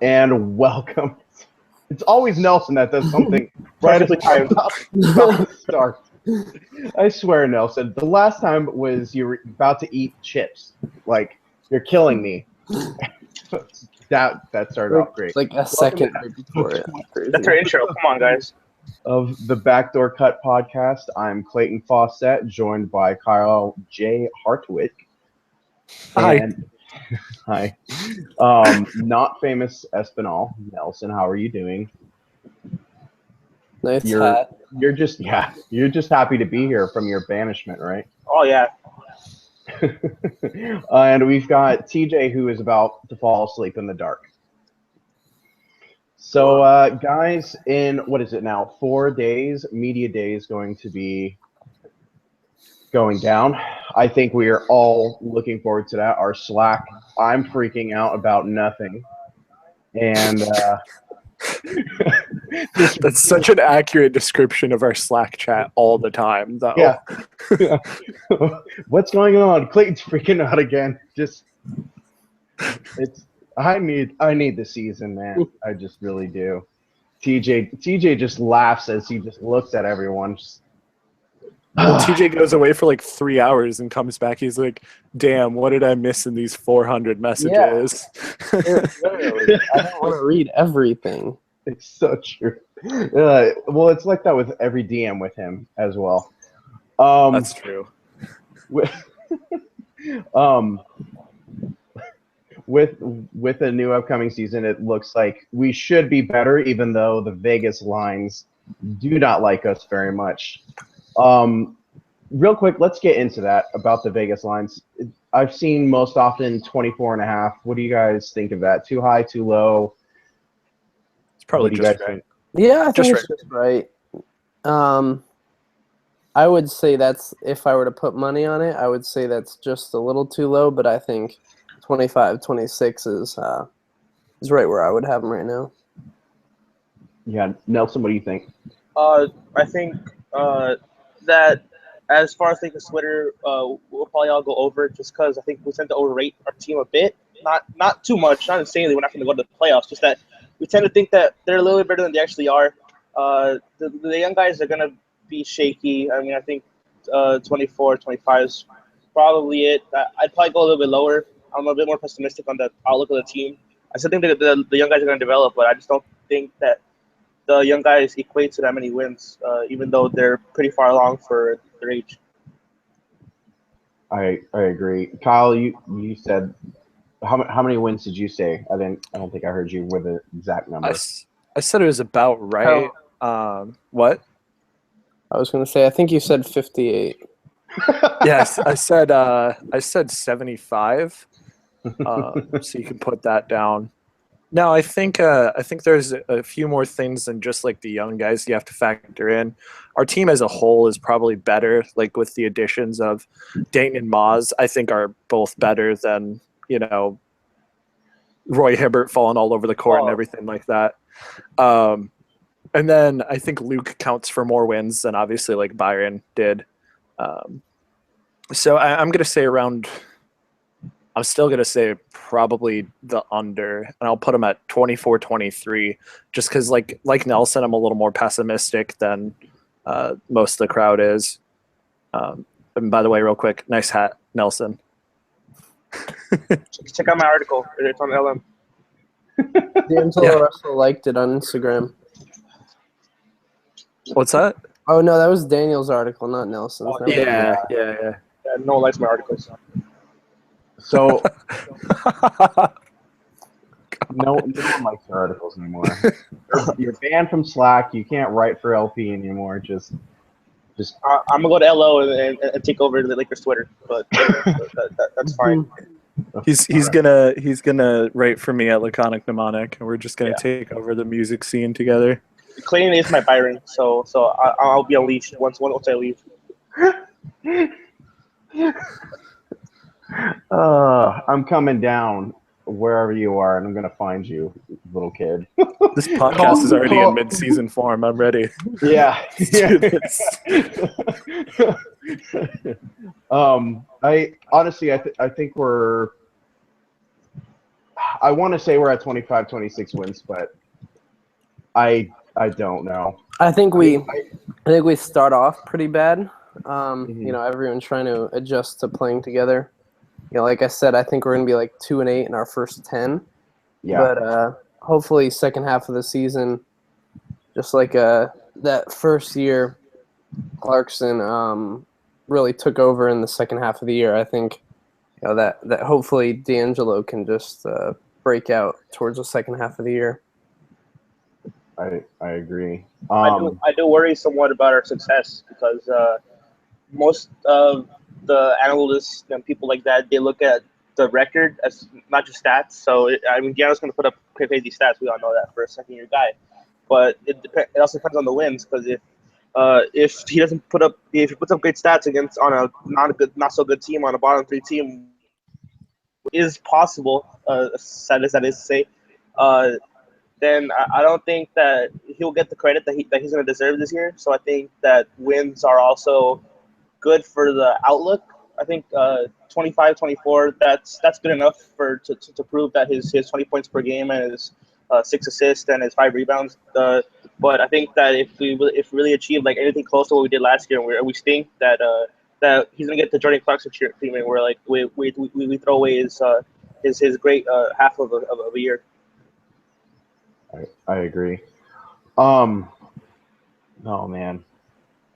and welcome. It's always Nelson that does something right as Perfectly about to start. I swear, Nelson, the last time was you were about to eat chips. Like, you're killing me. that started off great. Like a second right before it. That's our intro. Come on, guys. Of the Backdoor Cut podcast, I'm Clayton Fawcett, joined by Kyle J. Hartwick. And, hi. Not famous Espinal. Nelson, how are you doing? Nice hat. You're just happy to be here from your banishment, right? Oh, yeah. And we've got TJ, who is about to fall asleep in the dark. So, guys, in, what is it now, 4 days, Media Day is going to be going down. I think we are all looking forward to that. Our Slack, I'm freaking out about nothing. And that's such an accurate description of our Slack chat all the time, though. Yeah. What's going on? Clayton's freaking out again. I need the season, man. I just really do. TJ just laughs as he just looks at everyone. TJ goes away for like 3 hours and comes back. He's like, "Damn, what did I miss in these 400 messages?" Yeah. I don't want to read everything. It's so true. Well, it's like that with every DM with him as well. That's true. With a new upcoming season, it looks like we should be better, even though the Vegas lines do not like us very much. Real quick, let's get into that about the Vegas lines. I've seen most often 24.5. What do you guys think of that? Too high, too low? It's probably just right. Yeah, I think it's just right. I would say that's, if I were to put money on it, I would say that's just a little too low, but I think 25, 26 is right where I would have them right now. Yeah, Nelson, what do you think? I think that as far as I think the Twitter, we'll probably all go over it just because I think we tend to overrate our team a bit. Not too much, not insanely. We're not going to go to the playoffs. Just that we tend to think that they're a little bit better than they actually are. The young guys are going to be shaky. I mean, I think 24, 25 is probably it. I'd probably go a little bit lower. I'm a bit more pessimistic on the outlook of the team. I still think that the young guys are going to develop, but I just don't think that the young guys equate to that many wins, even though they're pretty far along for their age. I agree. Kyle, you said how many wins did you say? I don't think I heard you with the exact number. I said it was about right. What? I was going to say, I think you said 58. Yes, I said 75. So you can put that down. No, I think there's a few more things than just like the young guys you have to factor in. Our team as a whole is probably better, like with the additions of Dayton and Maz, I think are both better than, Roy Hibbert falling all over the court and everything like that. And then I think Luke counts for more wins than obviously like Byron did. So I'm going to say I'm still going to say probably the under, and I'll put him at 24-23, just because like Nelson, I'm a little more pessimistic than most of the crowd is. And by the way, real quick, nice hat, Nelson. Check out my article. It's on LM. D'Angelo Russell liked it on Instagram. What's that? Oh, no, that was Daniel's article, not Nelson's. Yeah. No one likes my articles. So no one likes your articles anymore. You're banned from Slack. You can't write for LP anymore. Just. I'm gonna go to LO and take over the Lakers Twitter, but that's fine. He's gonna write for me at Laconic Mnemonic, and we're just gonna take over the music scene together. Clayton is my Byron, so I'll be unleashed once I leave. I'm coming down wherever you are, and I'm gonna find you, little kid. This podcast is already in mid-season form. I'm ready. Yeah. I honestly, I think we're. I want to say we're at 25, 26 wins, but I don't know. I think we start off pretty bad. Mhm. You know, everyone's trying to adjust to playing together. You know, like I said, I think we're gonna be like 2-8 in our first 10. Yeah. But hopefully, second half of the season, just like that first year, Clarkson really took over in the second half of the year. I think that hopefully D'Angelo can just break out towards the second half of the year. I agree. I do worry somewhat about our success because most of the analysts and people like that, they look at the record as not just stats. So I mean, Giannis going to put up crazy stats. We all know that for a second-year guy, but it also depends on the wins because if he doesn't if he puts up great stats against on a not so good team on a bottom three team, is possible. Sad as that is to say, then I don't think that he'll get the credit that he's going to deserve this year. So I think that wins are also good for the outlook. I think 25, 24, that's good enough to prove that his 20 points per game and his 6 assists and his 5 rebounds. But I think that if we really achieve like anything close to what we did last year, and we think that that he's gonna get the Jordan Clarkson treatment, where like we throw away his great half of a year. I agree. Oh man,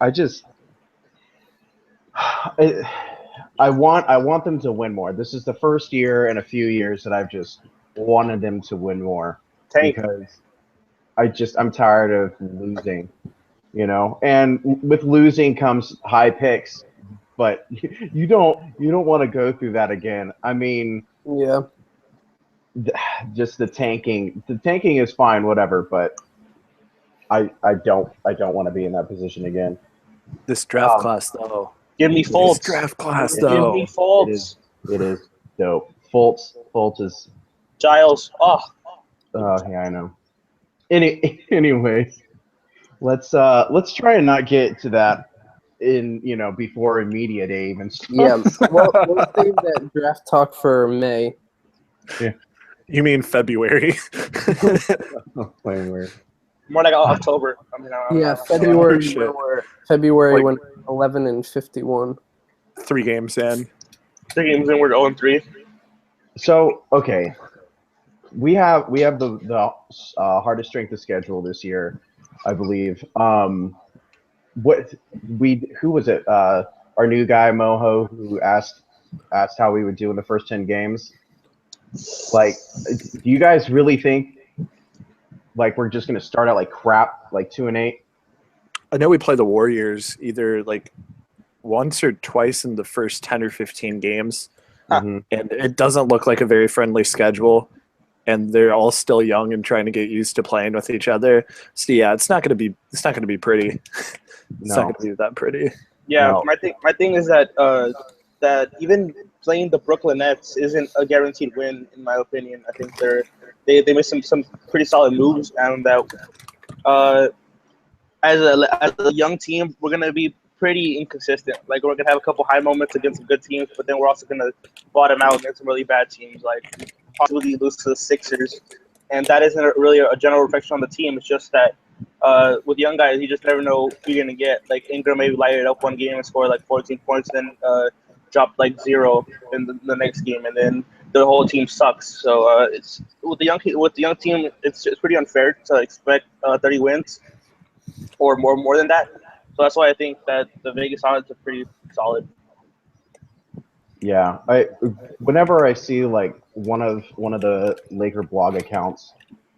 I just I want them to win more. This is the first year in a few years that I've just wanted them to win more because I'm tired of losing, you know. And with losing comes high picks, but you don't want to go through that again. I mean, Yeah. just the tanking. The tanking is fine, whatever, but I don't want to be in that position again. This draft class, though. Give me Fultz. This draft class, Give though. me Fultz. It is dope. Fultz is. Giles. Oh, yeah, I know. Anyways, let's try and not get to that before media day even starts. Yeah. We'll save that draft talk for May. Yeah. You mean February? Playing weird. more like October. I mean, Yeah, February. shit. February Like- when 11-51. 3 games in. 3 games in, we're 0-3. So okay, we have the hardest strength of schedule this year, I believe. Who was it? Our new guy Moho, who asked how we would do in the first 10 games. Like, do you guys really think like we're just gonna start out like crap, like 2-8? I know we play the Warriors either like once or twice in the first 10 or 15 games, Mm-hmm. and it doesn't look like a very friendly schedule. And they're all still young and trying to get used to playing with each other. So yeah, it's not gonna be pretty. It's not gonna be that pretty. Yeah, No. my thing is that that even playing the Brooklyn Nets isn't a guaranteed win in my opinion. I think they made some pretty solid moves, and that as a young team, we're gonna be pretty inconsistent. Like we're gonna have a couple high moments against some good teams, but then we're also gonna bottom out against some really bad teams, like possibly lose to the Sixers. And that isn't really a general reflection on the team. It's just that with young guys, you just never know who you're gonna get. Like Ingram maybe light it up one game and score like 14 points, then drop like 0 in the next game, and then the whole team sucks. So it's with the young team, it's pretty unfair to expect 30 wins or more than that. So that's why I think that the Vegas odds are pretty solid. Yeah, whenever I see like one of the Laker blog accounts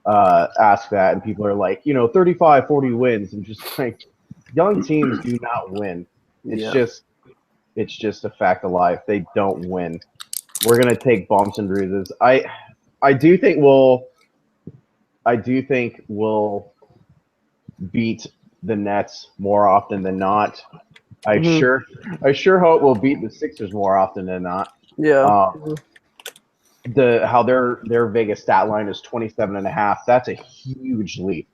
ask that, and people are like, 35, 40 wins, and just like young teams do not win. It's just a fact of life. They don't win. We're gonna take bumps and bruises. I do think we'll beat the Nets more often than not. I sure hope we'll beat the Sixers more often than not. Yeah. How their Vegas stat line is 27.5. That's a huge leap.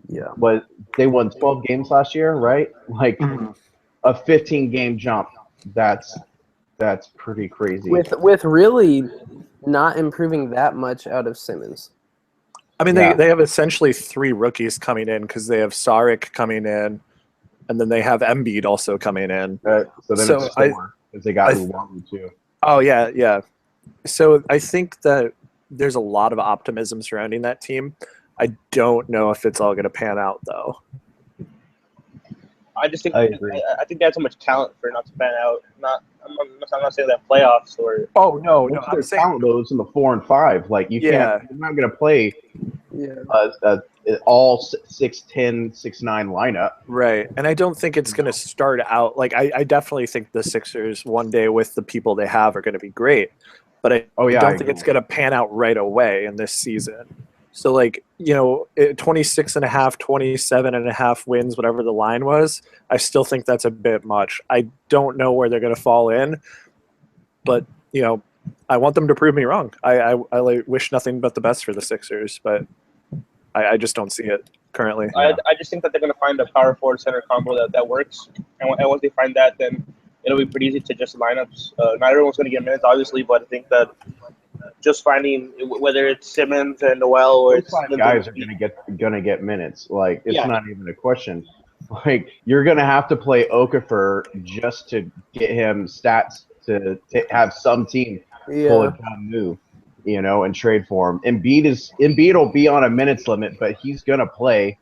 Yeah. But they won 12 games last year, right? Like a 15-game jump. That's pretty crazy. With really not improving that much out of Simmons. I mean, Yeah. they have essentially 3 rookies coming in because they have Saric coming in, and then they have Embiid also coming in. So then So it's 4 because they got Luwawu too. Oh, yeah. So I think that there's a lot of optimism surrounding that team. I don't know if it's all going to pan out, though. I just think I agree. I think they have so much talent for it not to pan out. I'm not saying that playoffs or Oh, no, Most of I'm their saying, talent though is in the 4 and 5. Like you Yeah. can't. You're not going to play all 6'10", 6'9" lineup. right. And I don't think it's going to start out like I definitely think the Sixers one day with the people they have are going to be great, but I Oh, yeah, don't I think agree. it's going to pan out right away in this season. So, 26 and a half, 27 and a half wins, whatever the line was, I still think that's a bit much. I don't know where they're going to fall in, but, I want them to prove me wrong. I wish nothing but the best for the Sixers, but I just don't see it currently. I just think that they're going to find a power forward center combo that works, and once they find that, then it'll be pretty easy to adjust lineups. Not everyone's going to get minutes, obviously, but I think that just finding whether it's Simmons and Noel or Those it's 5 guys are going to get minutes. Like it's not even a question. Like you're going to have to play Okafor just to get him stats to have some team pull a John move, and trade for him. Embiid will be on a minutes limit, but he's going to play.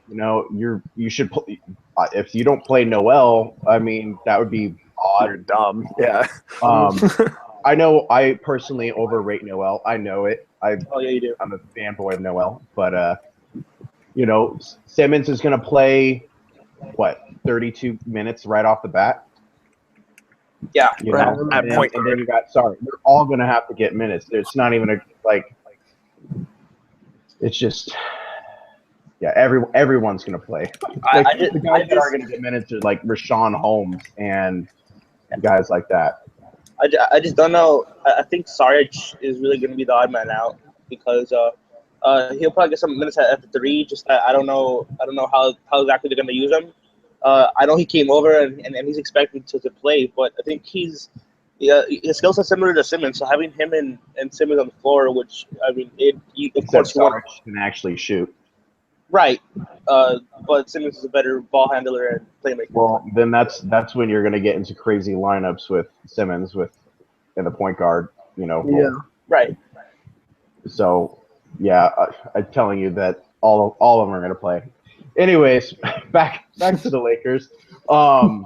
You should if you don't play Noel, I mean that would be odd. You're dumb. Yeah. I know I personally overrate Noel. I know it. Oh yeah, you do. I'm a fanboy of Noel, but Simmons is going to play 32 minutes right off the bat. Yeah, at point guard. They're all going to have to get minutes. It's not even it's just, yeah, everyone's going to play. The guys that are going to get minutes are like Rashawn Holmes and guys like that. I just don't know. I think Saric is really going to be the odd man out because he'll probably get some minutes at the 3. Just I don't know how exactly they're going to use him. I know he came over and he's expected to play, but I think his skill set similar to Simmons. So having him and Simmons on the floor, which I mean, of course you want can actually shoot. Right, but Simmons is a better ball handler and playmaker. Well, then that's when you're going to get into crazy lineups with Simmons in the point guard. Yeah. Right. So, yeah, I'm telling you that all of them are going to play. Anyways, back to the Lakers. Who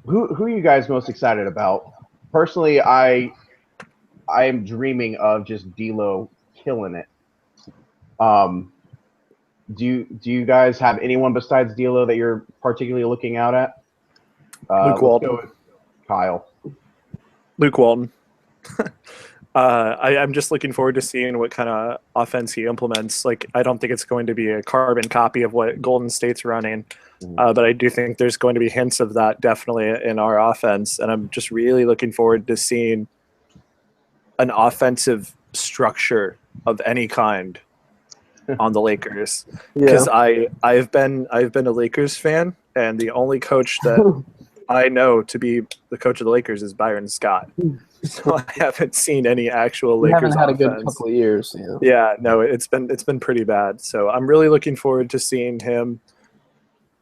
are you guys most excited about? Personally, I am dreaming of just D'Lo killing it. Do you guys have anyone besides D'Lo that you're particularly looking out at? Luke Walton. Let's go with Kyle. Luke Walton. I'm just looking forward to seeing what kind of offense he implements. Like, I don't think it's going to be a carbon copy of what Golden State's running, but I do think there's going to be hints of that definitely in our offense. And I'm just really looking forward to seeing an offensive structure of any kind on the Lakers, because I've been a Lakers fan, and the only coach that I know to be the coach of the Lakers is Byron Scott. So I haven't seen any actual Lakers. Haven't had offense. a good couple of years. Yeah, no, it's been pretty bad. So I'm really looking forward to seeing him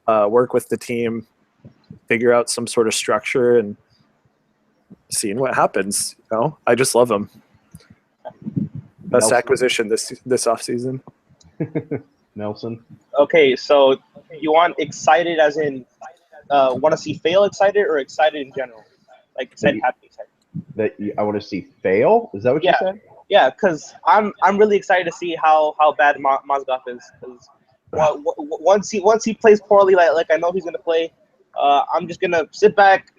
work with the team, figure out some sort of structure, and seeing what happens. I just love him. Best acquisition this offseason. Nelson. Okay, so you want excited as in want to see fail excited or excited in general? Like excited, happy, excited. I want to see fail? Is that what you said? Yeah, because I'm really excited to see how bad Mozgov is. Because once he plays poorly, like I know he's gonna play, I'm just gonna sit back,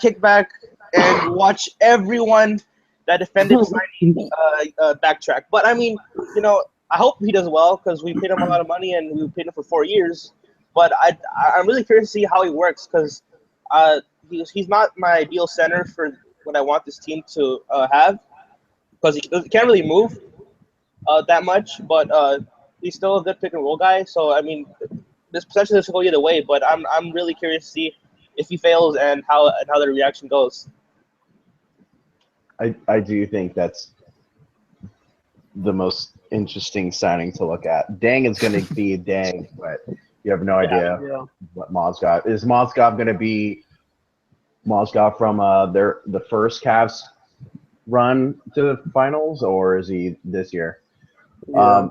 kick back, and watch everyone that defended signing backtrack. But I mean, I hope he does well because we paid him a lot of money and we paid him for 4 years. But I'm really curious to see how he works because he's not my ideal center for what I want this team to have because he can't really move that much, but he's still a good pick and roll guy. So I mean, this potentially this will go either way. But I'm really curious to see if he fails and how the reaction goes. I do think that's the most interesting signing to look at. Dang is going to be Dang, but you have no idea Yeah. what Mozgov is. Mozgov going to be Mozgov from the first Cavs run to the finals, or is he this year? Yeah.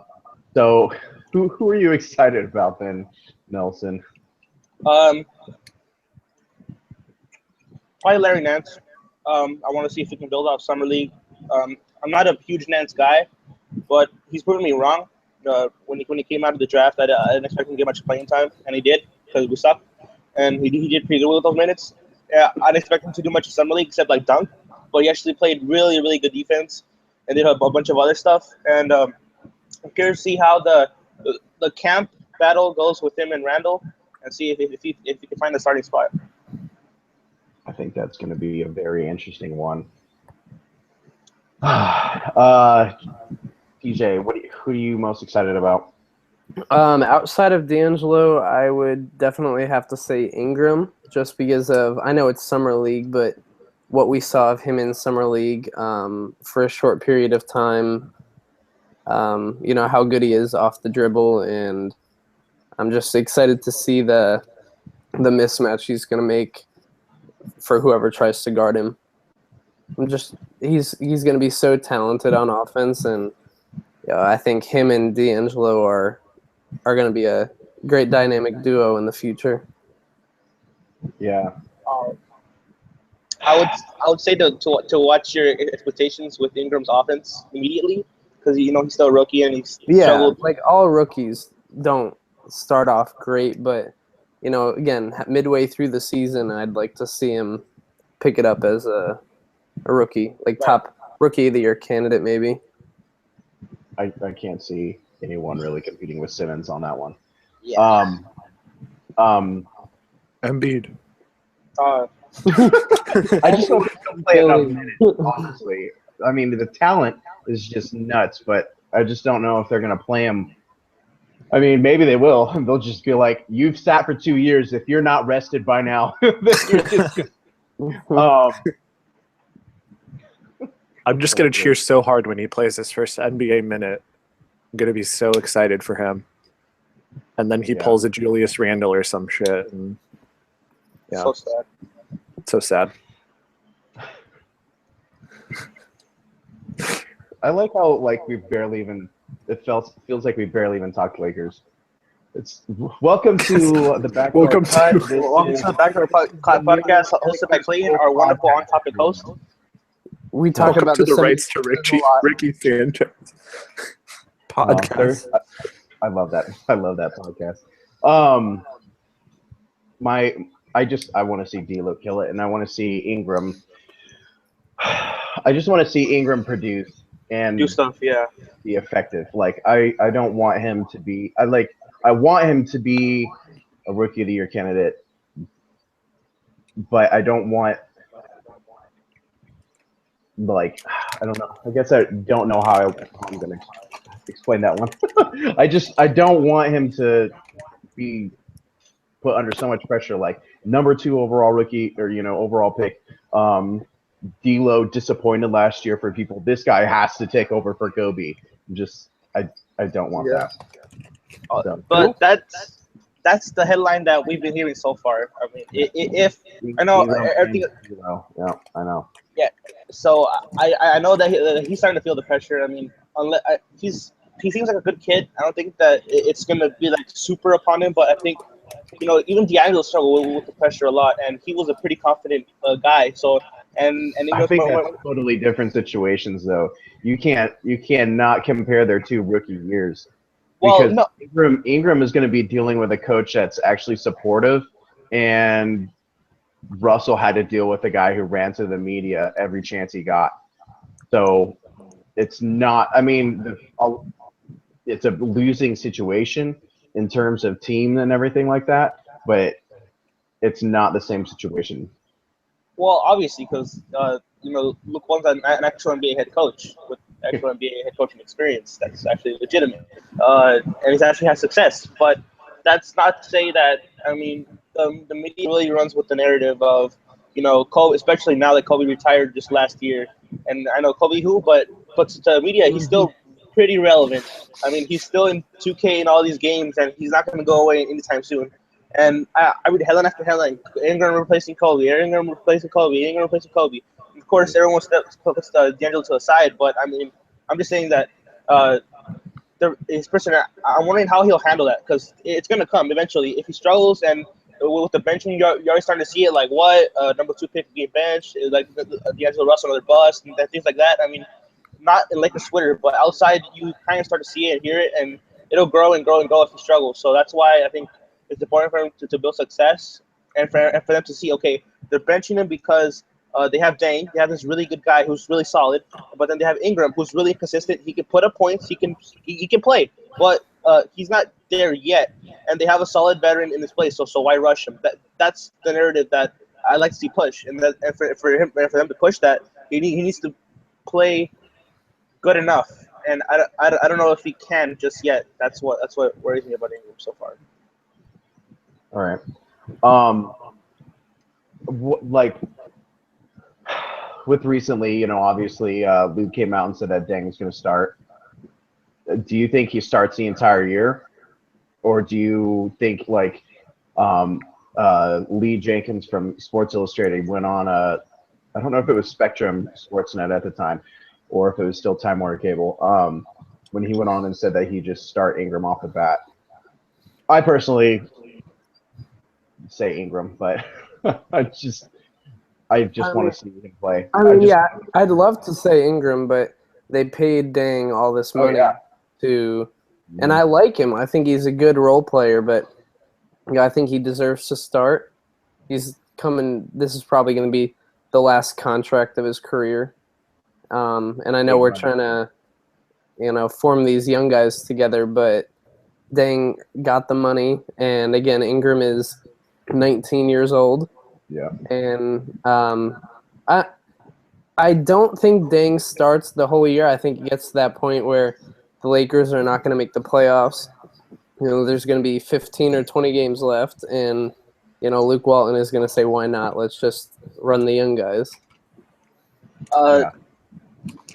So who are you excited about then, Nelson? Probably Larry Nance. I want to see if he can build out summer league. I'm not a huge Nance guy, but he's proven me wrong. When he came out of the draft, I didn't expect him to get much playing time, and he did because we sucked, and he did pretty good with those minutes. Yeah, I didn't expect him to do much in summer league except like dunk, but he actually played really, really good defense and did a bunch of other stuff. And I'm curious to see how the camp battle goes with him and Randall, and see if he can find the starting spot. I think that's going to be a very interesting one. DJ, who are you most excited about? Outside of D'Angelo, I would definitely have to say Ingram, just because of, I know it's summer league, but what we saw of him in summer league for a short period of time, how good he is off the dribble, and I'm just excited to see the mismatch he's going to make for whoever tries to guard him. He's going to be so talented on offense, and I think him and D'Angelo are going to be a great dynamic duo in the future. Yeah. I would say to watch your expectations with Ingram's offense immediately, because he's still a rookie and he's struggled. Like all rookies don't start off great, but again, midway through the season, I'd like to see him pick it up as a rookie, like top rookie of the year candidate maybe. I can't see anyone really competing with Simmons on that one. Yeah. Embiid. I just hope he can play enough minutes, honestly. I mean, the talent is just nuts, but I just don't know if they're going to play him. I mean, maybe they will. They'll just be like, you've sat for 2 years. If you're not rested by now, then you're just I'm just going to cheer so hard when he plays his first NBA minute. I'm going to be so excited for him. And then he pulls a Julius Randle or some shit. And, So sad. So sad. I like how we barely even feels like we barely even talked Lakers. It's welcome to the Backdoor. Welcome to the Backdoor podcast, hosted by Clayton, our wonderful on-topic host. We talk about the rights to Ricky Sanchez podcast. I love that. I love that podcast. I want to see D'Lo kill it, and I want to see Ingram. I just want to see Ingram produce and Do stuff, yeah. Be effective. I don't want him to be. I want him to be a rookie of the year candidate, but I don't want. I don't know. I guess I don't know how I'm going to explain that one. I don't want him to be put under so much pressure. Number 2 overall rookie or overall pick. D'Lo disappointed last year for people. This guy has to take over for Kobe. I don't want that. But that's the headline that we've been hearing so far. I mean, if I know everything. Yeah, I know. Yeah, so I know that he's starting to feel the pressure. I mean, he seems like a good kid. I don't think that it's gonna be super upon him, but I think even D'Angelo struggled with the pressure a lot, and he was a pretty confident guy. So and I think that's totally different situations, though. You cannot compare their 2 rookie years. Because Ingram is going to be dealing with a coach that's actually supportive, and Russell had to deal with a guy who ran to the media every chance he got. So it's not – I mean, it's a losing situation in terms of team and everything like that, but it's not the same situation. Well, obviously, because Luke one's an actual NBA head coach with actual NBA head coaching experience. That's actually legitimate, and he's actually had success. But that's not to say that. I mean, the media really runs with the narrative of Kobe, especially now that Kobe retired just last year, And I know Kobe who, but to the media, he's still pretty relevant. I mean, he's still in 2K in all these games, and he's not going to go away anytime soon. And I read headline after headline: Ingram replacing Kobe, Ingram replacing Kobe, Ingram replacing Kobe. Of course, everyone puts D'Angelo to the side, but I mean, I'm just saying that his person. I'm wondering how he'll handle that because it's going to come eventually. If he struggles and with the benching, you're already starting to see it. Like what number 2 pick being benched, like D'Angelo Russell another bust and things like that. I mean, not in Lakers Twitter, but outside you kind of start to see it and hear it, and it'll grow and grow and grow if he struggles. So that's why I think it's important for him to build success and for them to see, okay, they're benching him because they have Dang. They have this really good guy who's really solid, but then they have Ingram who's really consistent. He can put up points. He can play, but he's not there yet. And they have a solid veteran in this place, so why rush him? That's the narrative that I like to see push, and for them to push that, he needs to play good enough. And I don't know if he can just yet. That's what worries me about Ingram so far. All right. Like with recently, obviously Luke came out and said that Dang was going to start. Do you think he starts the entire year, or do you think like Lee Jenkins from Sports Illustrated went on I don't know if it was Spectrum Sportsnet at the time, or if it was still Time Warner Cable, when he went on and said that he just start Ingram off the bat. I personally say Ingram, but I just want to see him play. I mean, I'd love to say Ingram, but they paid Dang all this money and I like him. I think he's a good role player, but I think he deserves to start. He's coming. This is probably going to be the last contract of his career. And I know we're trying to, form these young guys together, but Dang got the money. And again, Ingram is 19 years old. Yeah. And I don't think Dang starts the whole year. I think it gets to that point where the Lakers are not going to make the playoffs. There's going to be 15 or 20 games left, and Luke Walton is going to say, "Why not? Let's just run the young guys."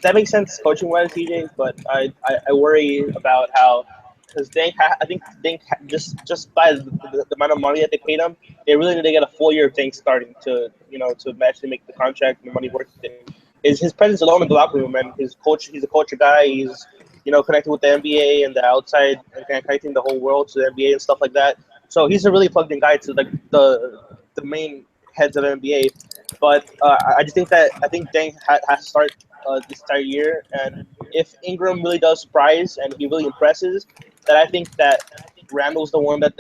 That makes sense coaching wise, TJ. But I worry about how because I think Dang just by the amount of money that they paid him, they really need to get a full year of Dang starting to actually make the contract and the money worth it. Is his presence alone in the locker room, and he's a culture guy. He's connected with the NBA and the outside, and connecting the whole world to the NBA and stuff like that. So he's a really plugged in guy to like the main heads of NBA. But I just think Dang has to start this entire year, and if Ingram really does surprise and he really impresses, then I think that Randall's the one that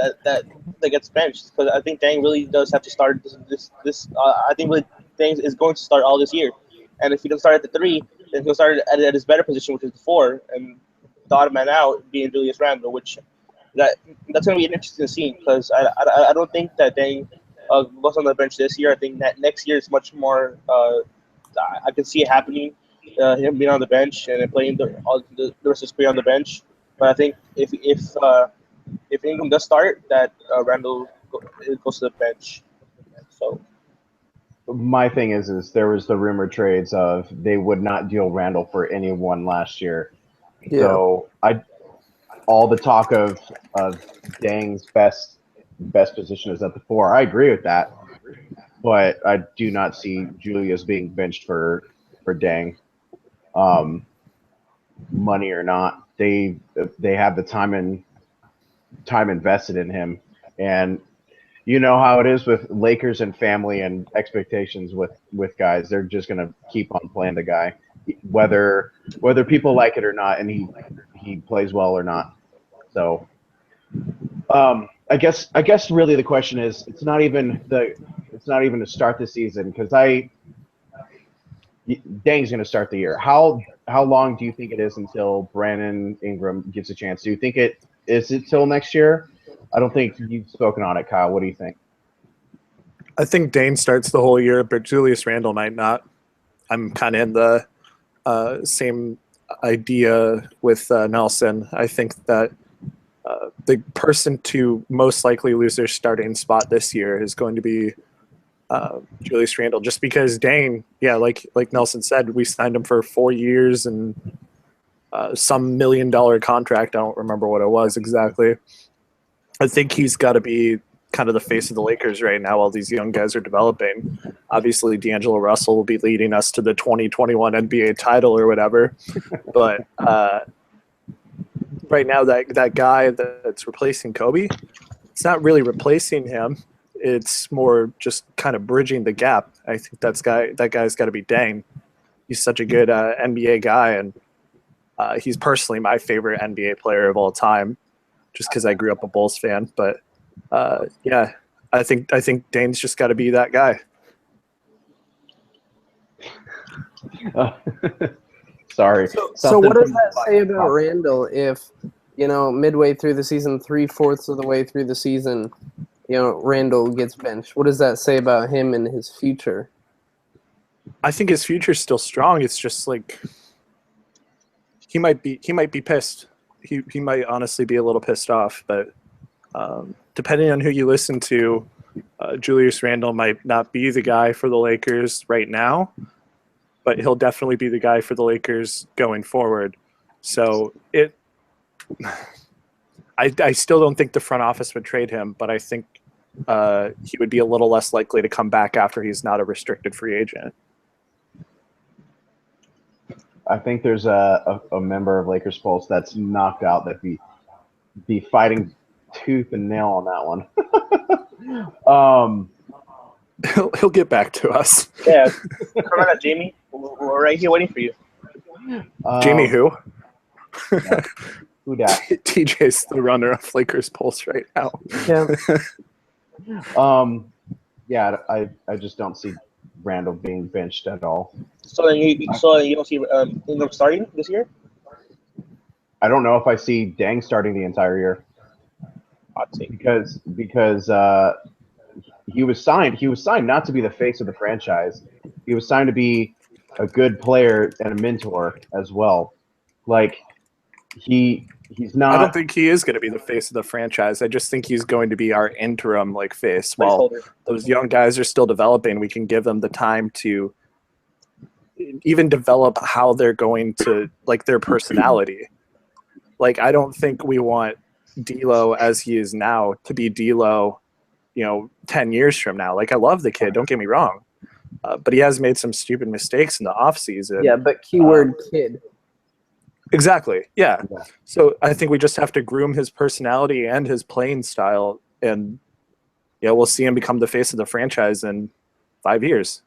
gets benched because I think Dang really does have to start this. I think really Dang is going to start all this year, and if he doesn't start at the 3, then he'll start at his better position, which is the 4, and the odd man out being Julius Randle, which that's going to be an interesting scene because I don't think that Dang goes on the bench this year. I think that next year is much more. I can see it happening, him being on the bench and then playing the rest of his career on the bench. But I think if Ingram does start, that Randall goes to the bench. So my thing is there was the rumor trades of they would not deal Randall for anyone last year. Yeah. So all the talk of Dang's best position is at the 4. I agree with that, but I do not see Julius being benched for Dang. Money or not, they have the time invested in him, and you know how it is with Lakers and family and expectations with guys. They're just gonna keep on playing the guy, whether people like it or not, and he plays well or not. So, I guess really the question is it's not even to start the season because Dang's going to start the year. How long do you think it is until Brandon Ingram gets a chance? Do you think it till next year? I don't think you've spoken on it, Kyle. What do you think? I think Dane starts the whole year, but Julius Randle might not. I'm kind of in the same idea with Nelson. I think that the person to most likely lose their starting spot this year is going to be Julius Randle, just because Dane, like Nelson said, we signed him for 4 years and some $1 million contract. I don't remember what it was exactly. I think he's got to be kind of the face of the Lakers right now while these young guys are developing. Obviously, D'Angelo Russell will be leading us to the 2021 NBA title or whatever. But right now, that guy that's replacing Kobe, it's not really replacing him. It's more just kind of bridging the gap. I think that guy's got to be Dang. He's such a good NBA guy, and he's personally my favorite NBA player of all time, just because I grew up a Bulls fan. But yeah, I think Dane's just got to be that guy. Sorry. So what does that say about Randall if, midway through the season, 3/4 of the way through the season, Randall gets benched? What does that say about him and his future? I think his future's still strong. It's just like he might be pissed. He might honestly be a little pissed off. But depending on who you listen to, Julius Randle might not be the guy for the Lakers right now, but he'll definitely be the guy for the Lakers going forward. So I still don't think the front office would trade him, but I think he would be a little less likely to come back after he's not a restricted free agent. I think there's a member of Lakers Pulse that's knocked out that be fighting tooth and nail on that one. He'll get back to us. Yeah, come on, Jamie. We're right here waiting for you. Jamie, who? Yeah. Who dat? TJ's the runner of Lakers Pulse right now. Yeah. Yeah, I just don't see Randall being benched at all. So then you don't see Ingram starting this year? I don't know if I see Dang starting the entire year. I'd say because he was signed not to be the face of the franchise. He was signed to be a good player and a mentor as well. Like he's not. I don't think he is going to be the face of the franchise. I just think he's going to be our interim face. While those young guys are still developing, we can give them the time to even develop how they're going to their personality. I don't think we want D'Lo as he is now to be D'Lo, 10 years from now. I love the kid, don't get me wrong, but he has made some stupid mistakes in the offseason. Yeah, but keyword kid. Exactly. Yeah. So I think we just have to groom his personality and his playing style, and we'll see him become the face of the franchise in 5 years.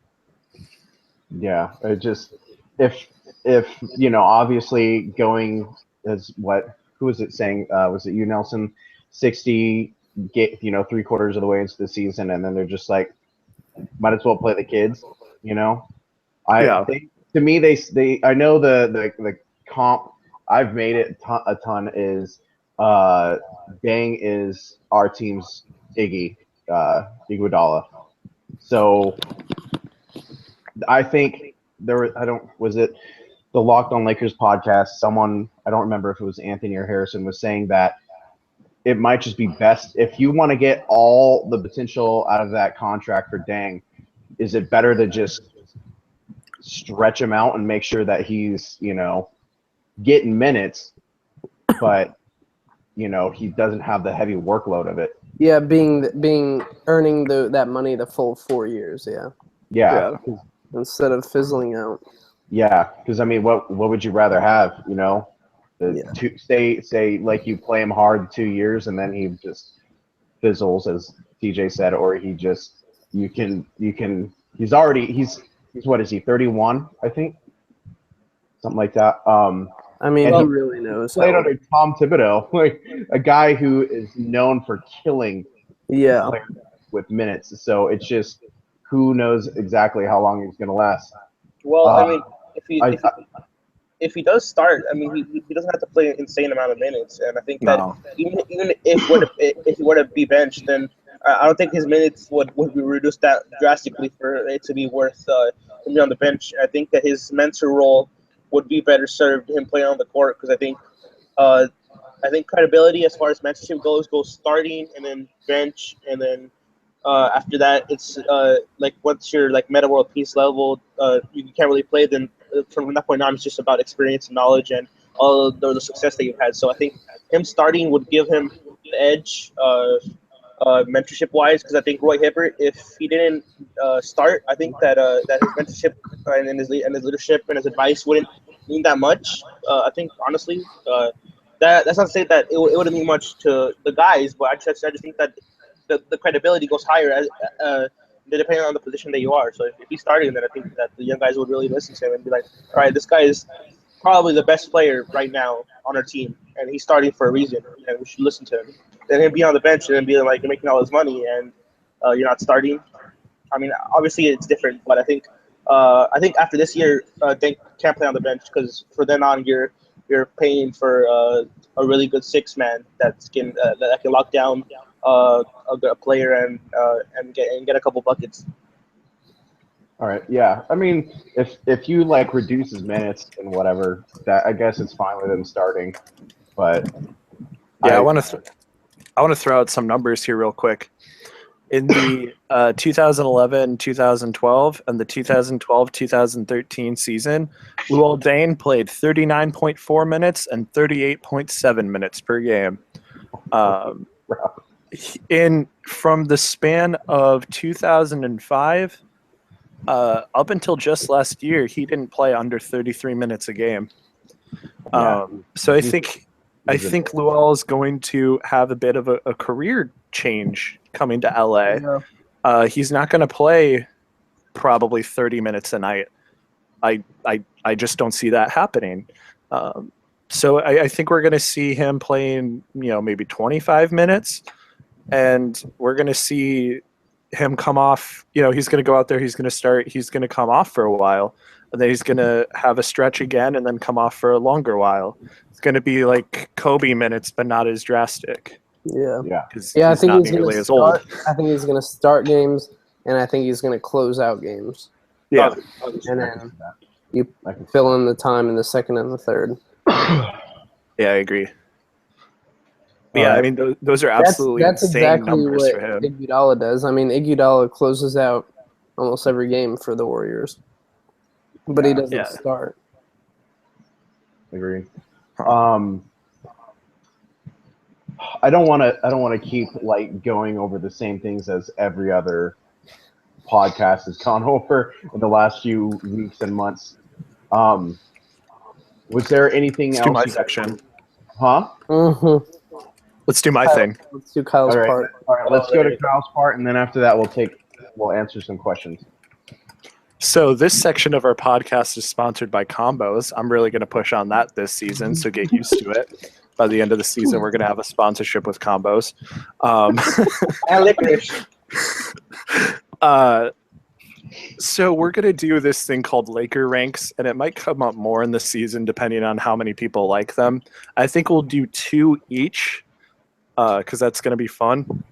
Yeah, it just if obviously going as who was it saying? Was it you, Nelson? 60 get 3/4 of the way into the season, and then they're just like, might as well play the kids. I think to me they I know the comp I've made it a ton is Dang is our team's Iguodala. So I think was it the Locked on Lakers podcast, someone, I don't remember if it was Anthony or Harrison, was saying that it might just be best if you want to get all the potential out of that contract for Dang, is it better to just stretch him out and make sure that he's, getting minutes, but, he doesn't have the heavy workload of it. Yeah, earning that money the full 4 years, Yeah. Instead of fizzling out. Yeah, because what would you rather have? Say like you play him hard 2 years and then he just fizzles, as TJ said, or he just he's what is he, 31? I think, something like that. Who really knows? Played under Tom Thibodeau, a guy who is known for killing players with minutes. So it's just who knows exactly how long he's going to last. Well, if he does start, he doesn't have to play an insane amount of minutes, and I think that even if he were to be benched, then I don't think his minutes would be reduced that drastically for it to be worth him being on the bench. I think that his mentor role would be better served him playing on the court, because I think credibility as far as mentorship goes starting and then bench and then After that, it's like once you're like meta world peace level, you can't really play. Then from that point on, it's just about experience and knowledge and all of the success that you've had. So I think him starting would give him the edge. Mentorship wise, because I think Roy Hibbert, if he didn't start, I think that his mentorship and his leadership and his advice wouldn't mean that much. I think honestly, that's not to say that it wouldn't mean much to the guys, but I just think that the credibility goes higher as depending on the position that you are. So if he's starting, then I think that the young guys would really listen to him and be like, all right, this guy is probably the best player right now on our team, and he's starting for a reason, and we should listen to him. Then him be on the bench and then be like, you're making all this money and you're not starting. I mean, obviously it's different, but I think after this year, they can't play on the bench because for then on you're paying for a really good six man that can lock down a player and get a couple buckets. All right, yeah. I mean, if you like reduce his minutes and whatever, that I guess it's fine with him starting. But yeah, I want to throw out some numbers here real quick. In the 2011-2012 and the 2012-2013 season, Luol Deng played 39.4 minutes and 38.7 minutes per game. From the span of 2005 up until just last year, he didn't play under 33 minutes a game. So I think Luol is going to have a bit of a career change coming to LA. Yeah. He's not going to play probably 30 minutes a night. I just don't see that happening. So I think we're going to see him playing, maybe 25 minutes, and we're going to see him come off. He's going to go out there. He's going to start. He's going to come off for a while, and then he's going to have a stretch again, and then come off for a longer while. It's going to be like Kobe minutes, but not as drastic. Yeah. Because I he's think not he's nearly gonna as old. I think he's going to start games, and I think he's going to close out games. Yeah. And then you fill in the time in the second and the third. Yeah, I agree. But yeah, I mean, those are absolutely that's insane exactly numbers what for him. Iguodala does. I mean, Iguodala closes out almost every game for the Warriors, but he doesn't start. Agree. I don't want to keep like going over the same things as every other podcast has gone over in the last few weeks and months. Was there anything Let's else? do my you section. Huh? Mm-hmm. Let's do my thing. Let's do Kyle's part. All right. Let's go to Kyle's part, and then after that, we'll answer some questions. So this section of our podcast is sponsored by Combos. I'm really going to push on that this season, so get used to it. By the end of the season, we're going to have a sponsorship with Combos. And licorice. So we're going to do this thing called Laker Ranks, and it might come up more in the season depending on how many people like them. I think we'll do 2 each because that's going to be fun.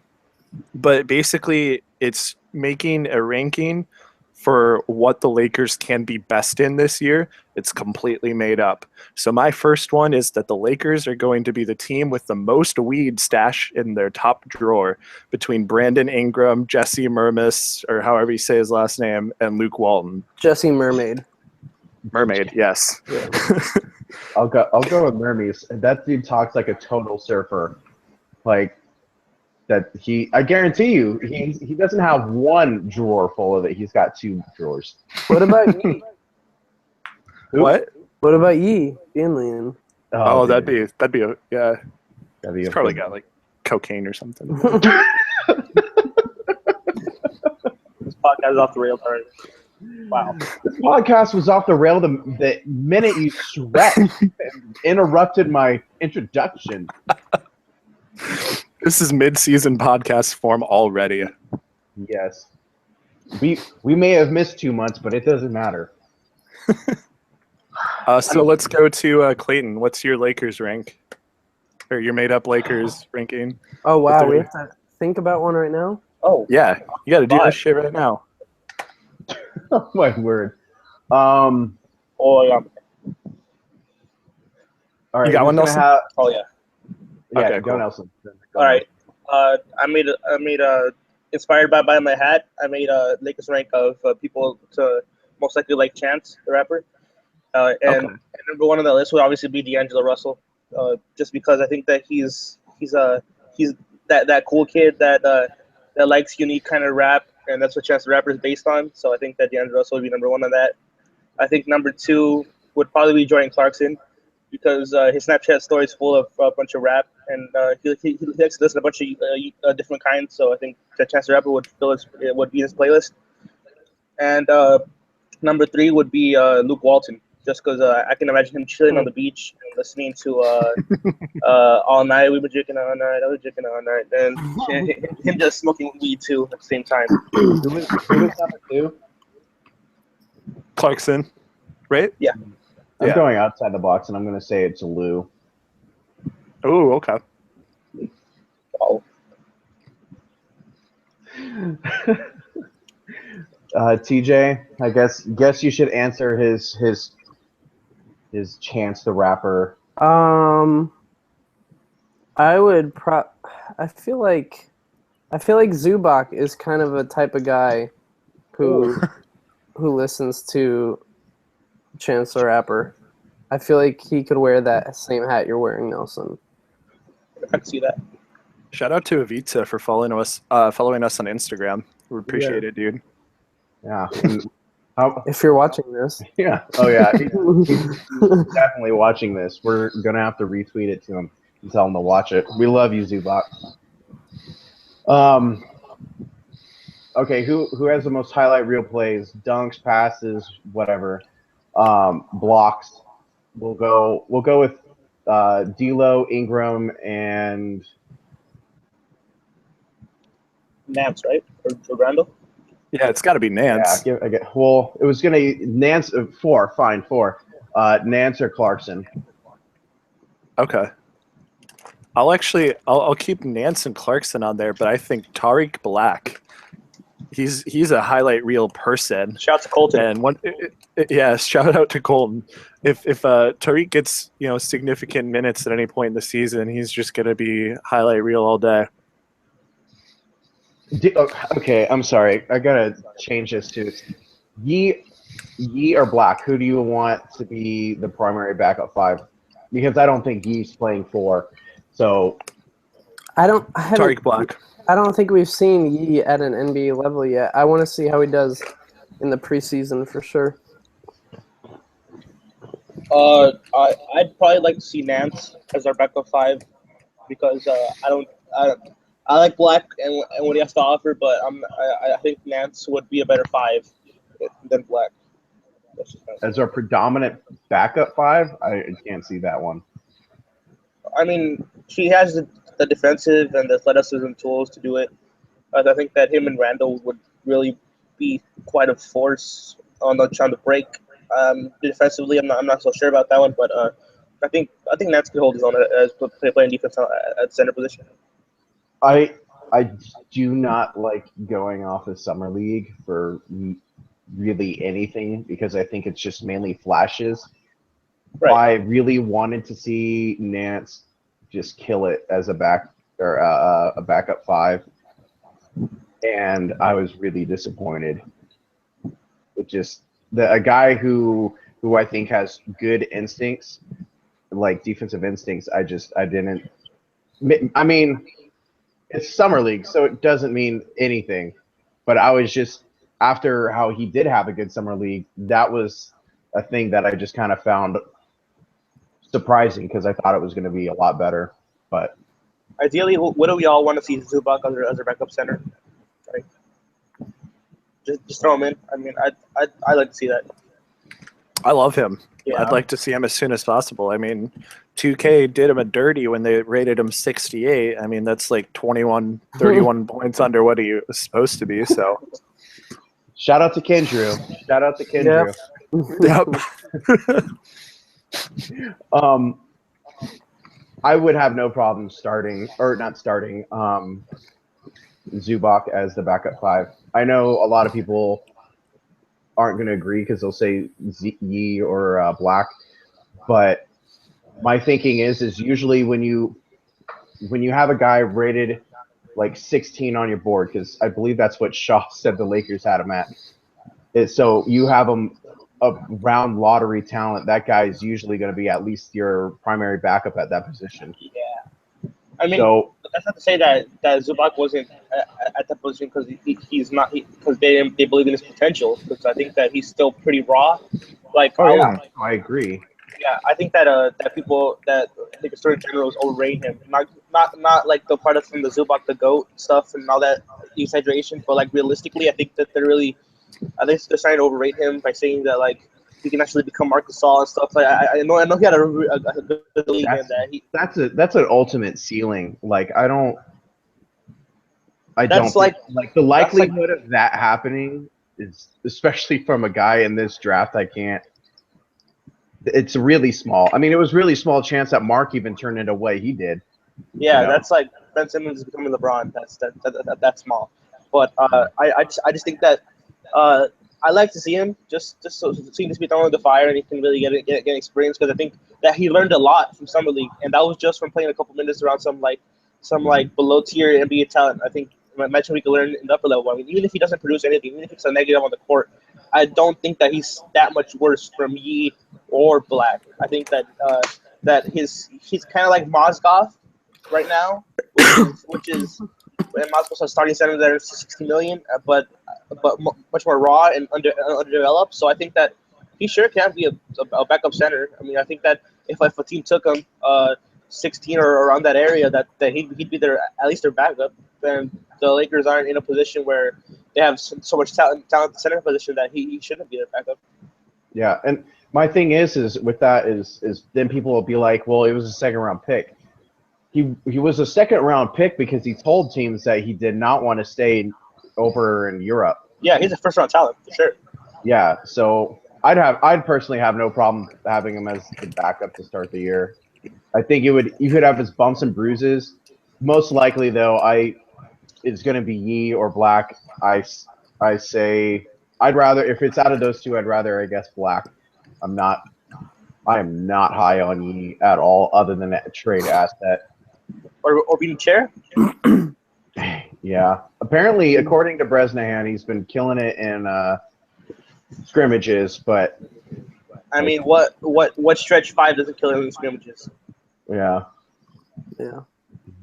But basically, it's making a ranking for what the Lakers can be best in this year. It's completely made up. So my first one is that the Lakers are going to be the team with the most weed stash in their top drawer between Brandon Ingram, Jesse Mermis, or however you say his last name, and Luke Walton. Jesse Mermaid. Mermaid, yes. Yeah. I'll go with Mermis. That dude talks like a total surfer. Like that I guarantee you, he doesn't have one drawer full of it. He's got 2 drawers. What about Yee? What? What about Yee? Finley. Oh, that'd be yeah. He's probably good. got like cocaine or something. This podcast is off the rails already. Wow. This podcast was off the rail the minute you sweat and interrupted my introduction. This is mid-season podcast form already. Yes. We may have missed 2 months, but it doesn't matter. So let's go to Clayton. What's your Lakers rank? Or your made-up Lakers ranking? Oh, wow. We have to think about one right now? Oh. Yeah, you got to do this shit right now. Oh, my word. Oh, yeah. All right. You got one, Nelson? Oh, yeah. Yeah, Okay, go cool. Nelson. All right. I made inspired by my hat, I made a Lakers rank of people to most likely like Chance the rapper, Okay. and number one on the list would obviously be D'Angelo Russell, just because I think that he's that cool kid that likes unique kind of rap, and that's what Chance the Rapper is based on. So I think that D'Angelo Russell would be number one on that. I think number two would probably be Jordan Clarkson, because his Snapchat story is full of a bunch of rap, and he likes to listen to a bunch of different kinds. So I think that Chance the Rapper would be in his playlist. And number three would be Luke Walton, just because I can imagine him chilling on the beach and listening to All Night. We've been drinking all night. I was drinking all night, and him just smoking weed too at the same time. Who was number two? Clarkson, right? Yeah. I'm Yeah. going outside the box, and I'm going to say it's Lou. Oh, okay. Oh, TJ, I guess you should answer his Chance the Rapper. I would I feel like Zubak is kind of a type of guy who listens to Chance the Rapper. I feel like he could wear that same hat you're wearing, Nelson. I can see that. Shout out to Avita for following us on Instagram. We appreciate it, dude. Yeah. And how, If you're watching this. yeah. Oh yeah. He's definitely watching this. We're gonna have to retweet it to him and tell him to watch it. We love you, Zubak. Okay, who has the most highlight reel plays? Dunks, passes, whatever. Blocks. We'll go with D'Lo, Ingram, and Nance, right? Or Randall? Yeah, it's got to be Nance. yeah. Well, it was gonna Nance four. Fine, four. Nance or Clarkson. Okay. I'll keep Nance and Clarkson on there, but I think Tariq Black. He's a highlight reel person. Shout out to Colton. And shout out to Colton. If Tariq gets significant minutes at any point in the season, he's just gonna be highlight reel all day. Okay, I'm sorry. I gotta change this to Yee or Black. Who do you want to be the primary backup five? Because I don't think Yee's playing four. So Tariq Black. I don't think we've seen Yee at an NBA level yet. I want to see how he does in the preseason for sure. I'd probably like to see Nance as our backup five, because I like Black and what he has to offer, but I think Nance would be a better five than Black. as our predominant backup five, I can't see that one. I mean, he has the defensive and the athleticism tools to do it. I think that him and Randall would really be quite a force on the break. Defensively, I'm not so sure about that one, but I think Nance could hold his own as playing defense at center position. I do not like going off the summer league for really anything, because I think it's just mainly flashes. Right. I really wanted to see Nance just kill it as a backup five, and I was really disappointed. It just a guy who I think has good instincts, like defensive instincts. I didn't. I mean, it's summer league, so it doesn't mean anything. But I was just, after how he did have a good summer league, that was a thing that I just kind of found surprising, because I thought it was going to be a lot better. But ideally, what do we all want to see Zubac as our backup center? Right? Just throw him in. I mean, I'd like to see that. I love him. Yeah. I'd like to see him as soon as possible. I mean, 2K did him a dirty when they rated him 68. I mean, that's like 31 points under what he was supposed to be. So, shout out to Kendrew. Yep. I would have no problem not starting Zubac as the backup five. I know a lot of people aren't going to agree because they'll say Yee or Black, but my thinking is usually when you have a guy rated like 16 on your board, because I believe that's what Shaw said the Lakers had him at. So you have him a round lottery talent. That guy is usually going to be at least your primary backup at that position. Yeah. I mean, So that's not to say that Zubac wasn't at that position because he's not because they believe in his potential. Because I think that he's still pretty raw. Like, I agree. yeah, I think that that people that I think the story in general is overrating him. Not like the part of from the Zubac the GOAT stuff and all that exaggeration, but like realistically, I think that I think they're trying to overrate him by saying that like he can actually become Marcus Gasol and stuff. Like I know he had a good league in that. That's an ultimate ceiling. Like I don't That's think, like the likelihood of that happening is, especially from a guy in this draft, it's really small. I mean, it was really small chance that Mark even turned into what he did. Yeah, you know? that's like Ben Simmons becoming LeBron. That's small. But I just think that I like to see him just so seeing this be thrown in the fire and he can really get experience, because I think that he learned a lot from summer league, and that was just from playing a couple minutes around some below tier NBA talent. I think I mentioned we can learn in the upper level. I mean, even if he doesn't produce anything, even if it's a negative on the court, I don't think that he's that much worse from Yee or Black. I think that he's kind of like Mozgov right now, which is and Moscow's starting center there is 60 million, but much more raw and underdeveloped. So I think that he sure can be a backup center. I mean, I think that if a team took him 16 or around that area, that he'd be at least their backup. Then the Lakers aren't in a position where they have so much talent at the center position that he shouldn't be their backup. Yeah, and my thing is with that is then people will be like, well, it was a second round pick. He was a second round pick because he told teams that he did not want to stay over in Europe. Yeah, he's a first round talent for sure. Yeah, so I'd personally have no problem having him as the backup to start the year. I think you could have his bumps and bruises. Most likely though, it's going to be Yee or Black. I say I'd rather, if it's out of those two, I'd rather, I guess, Black. I am not high on Yee at all, other than a trade asset. Or being chair? Yeah. Apparently, according to Bresnahan, he's been killing it in scrimmages, but I mean, what stretch five doesn't kill him in scrimmages? Yeah. Yeah.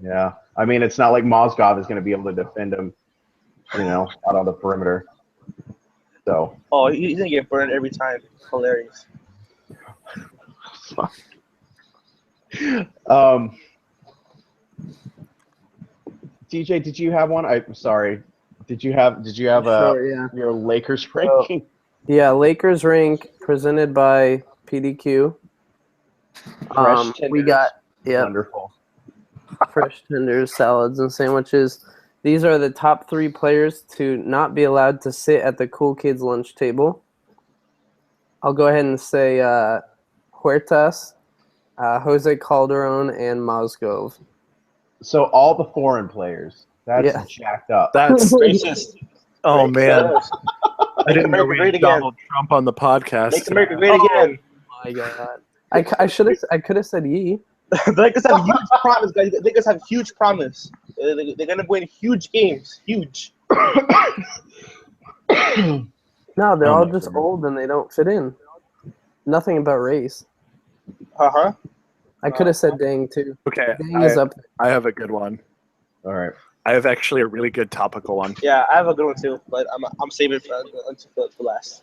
Yeah. I mean, it's not like Mozgov is going to be able to defend him, out on the perimeter. So. Oh, he's going to get burned every time. Hilarious. TJ, did you have one? I'm sorry. Did you have your Lakers ranking? Yeah, Lakers rank presented by PDQ. We got wonderful fresh tenders, salads, and sandwiches. These are the top 3 players to not be allowed to sit at the cool kids lunch table. I'll go ahead and say Huertas, Jose Calderon, and Mozgov. So all the foreign players. That's jacked up. That's racist. Oh man, I didn't know America we had Donald Trump on the podcast. Make America great again. Oh my god! I could have said Yee. The Lakers have huge promise, guys. The Lakers have huge promise. They're gonna win huge games. Huge. No, they're all just old and they don't fit in. Nothing about race. I could have said Dang too. Okay, Dang is up there. I have a good one. All right. I have actually a really good topical one. Yeah, I have a good one too, but I'm saving it for last.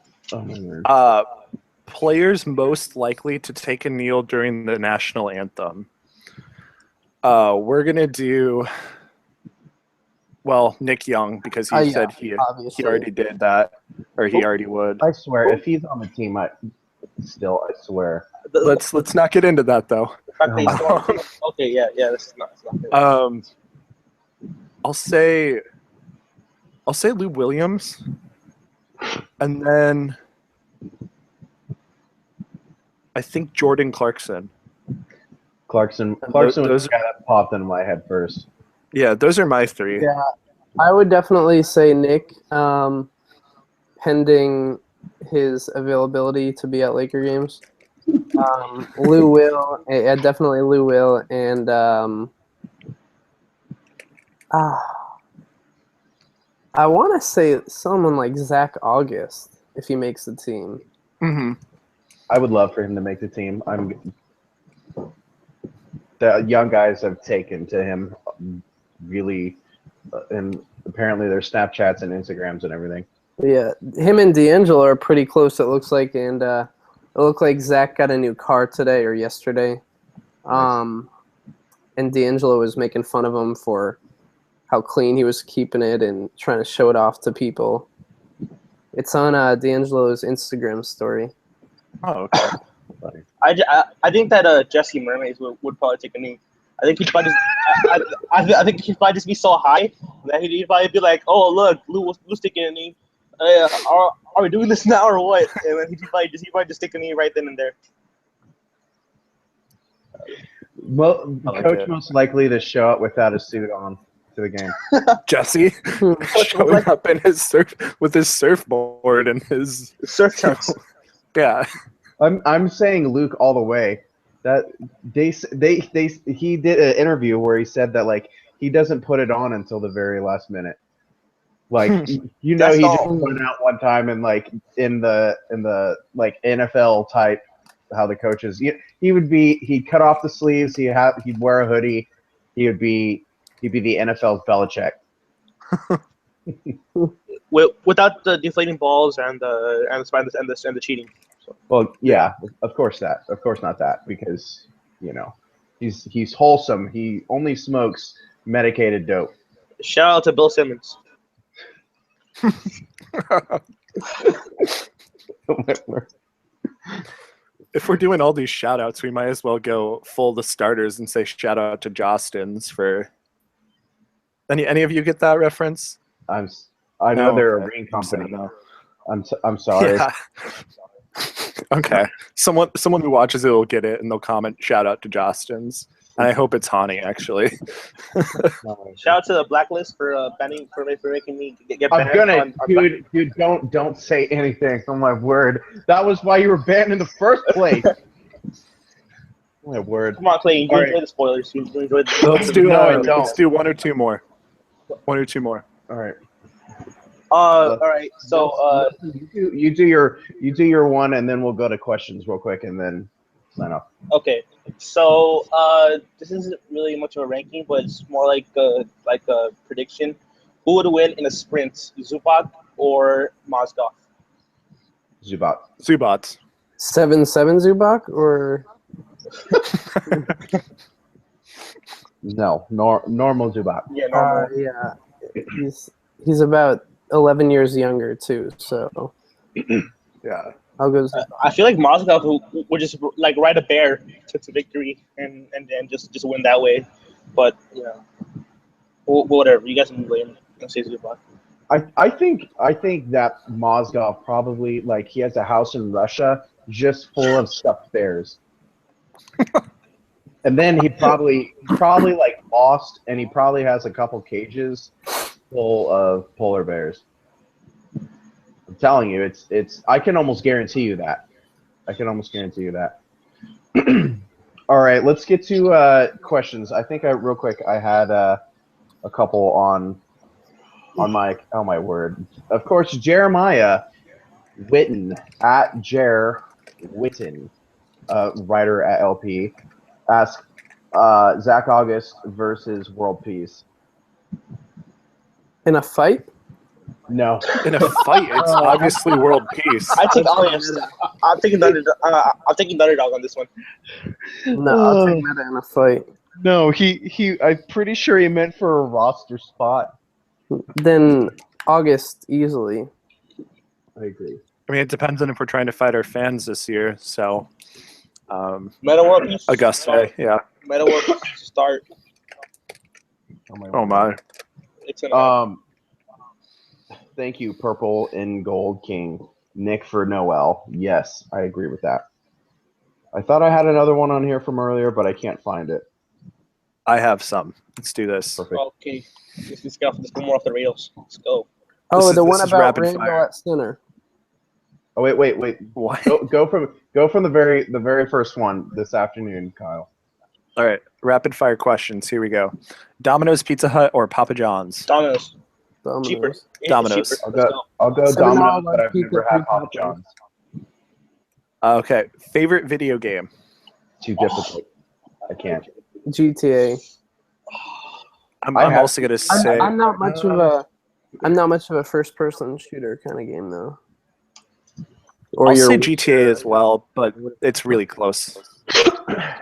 Players most likely to take a kneel during the national anthem. We're gonna do Nick Young, because he said he already did that, or he already would. I swear, if he's on the team, I swear. Let's not get into that though. Okay, yeah, this is not good. I'll say Lou Williams, and then I think Jordan Clarkson. Clarkson was the guy that popped into my head first. Yeah, those are my 3. Yeah, I would definitely say Nick, pending his availability to be at Laker games. Lou Will, definitely Lou Will, and I want to say someone like Zach August if he makes the team. Mm-hmm. I would love for him to make the team. The young guys have taken to him really, and apparently their Snapchats and Instagrams and everything. Yeah, him and D'Angelo are pretty close, it looks like, and it looked like Zach got a new car today or yesterday. And D'Angelo was making fun of him for how clean he was keeping it and trying to show it off to people. It's on D'Angelo's Instagram story. Oh, okay. I think that Jesse Mermaids would probably take a knee. I think he'd probably I think he'd probably just be so high that he'd probably be like, "Oh, look, Lou's taking a knee. Are we doing this now or what?" And then he'd probably just take a knee right then and there. Well, like coach it. most likely to show up without a suit on to the game. Jesse showing up in his with his surfboard and his Surf trunks. Yeah. I'm saying Luke all the way. That he did an interview where he said that like he doesn't put it on until the very last minute. Like he That's just all. put it out one time and like in the like NFL type how the coaches he'd cut off the sleeves, he'd wear a hoodie, he'd be the NFL's Belichick. Without the deflating balls and the cheating. So. Well, yeah, of course not that because he's wholesome. He only smokes medicated dope. Shout out to Bill Simmons. If we're doing all these shout outs, we might as well go full the starters and say shout out to Jostens for any of you get that reference? I know they're a okay. ring company. No. I'm sorry. Yeah. Okay. Someone who watches it will get it and they'll comment shout out to Jostens. And I hope it's Hani actually. Shout out to the Blacklist for banning for making me get I'm banned. gonna, dude, don't say anything. Oh my word, that was why you were banned in the first place. Oh my word. Come on, Clay. You enjoy the spoilers. You enjoy the. Let's do No, I don't. let's do one or two more. One or two more. All right. All right. So you do your one, and then we'll go to questions real quick, and then sign off. okay. So this isn't really much of a ranking, but it's more like a prediction. Who would win in a sprint, Zubac or Mozgov? Zubac. 7-7 Zubac or No, normal Zubac. Yeah, normal. yeah, he's about 11 years younger too, so Yeah. I'll go. I feel like Mozgov would just like ride a bear to victory and just win that way, but whatever. You guys can blame. Say Zubac. I think that Mozgov probably like he has a house in Russia just full of stuffed bears. And then he probably like lost, and he probably has a couple cages full of polar bears. I'm telling you, it's. I can almost guarantee you that. All right, let's get to questions. I think real quick I had a couple on my. Oh my word! Of course, Jeremiah Witten at Jer Witten, writer at LP. Ask Zach August versus World Peace. In a fight? No. In a fight, it's obviously world peace. I take August. I'm taking the underdog on this one. No, I'll take Meta in a fight. No, he. I'm pretty sure he meant for a roster spot. Then August easily. I agree. I mean, it depends on if we're trying to fight our fans this year. So, Meta World Peace. Augusta, yeah. Meta World Peace start. Oh my. It's an Thank you, Purple and Gold King. Nick for Noel. Yes, I agree with that. I thought I had another one on here from earlier, but I can't find it. I have some. Let's do this. Perfect. okay. Let's go more off the rails. Let's go. Oh, the this one is about rapid Randall fire. at center. Oh wait. What? Go from the very first one this afternoon, Kyle. All right. Rapid fire questions. Here we go. Domino's, Pizza Hut, or Papa John's? Domino's. Cheaper. Domino's. It's Domino's. cheaper. I'll Let's go. I'll go $7 Domino's, but I've pizza, never had 3 Papa toppings. John's. Okay, favorite video game. Too difficult. I can't. GTA. I'm I have- also gonna say I'm not much of a first person shooter kind of game though. Or I'll say your GTA as well, but it's really close.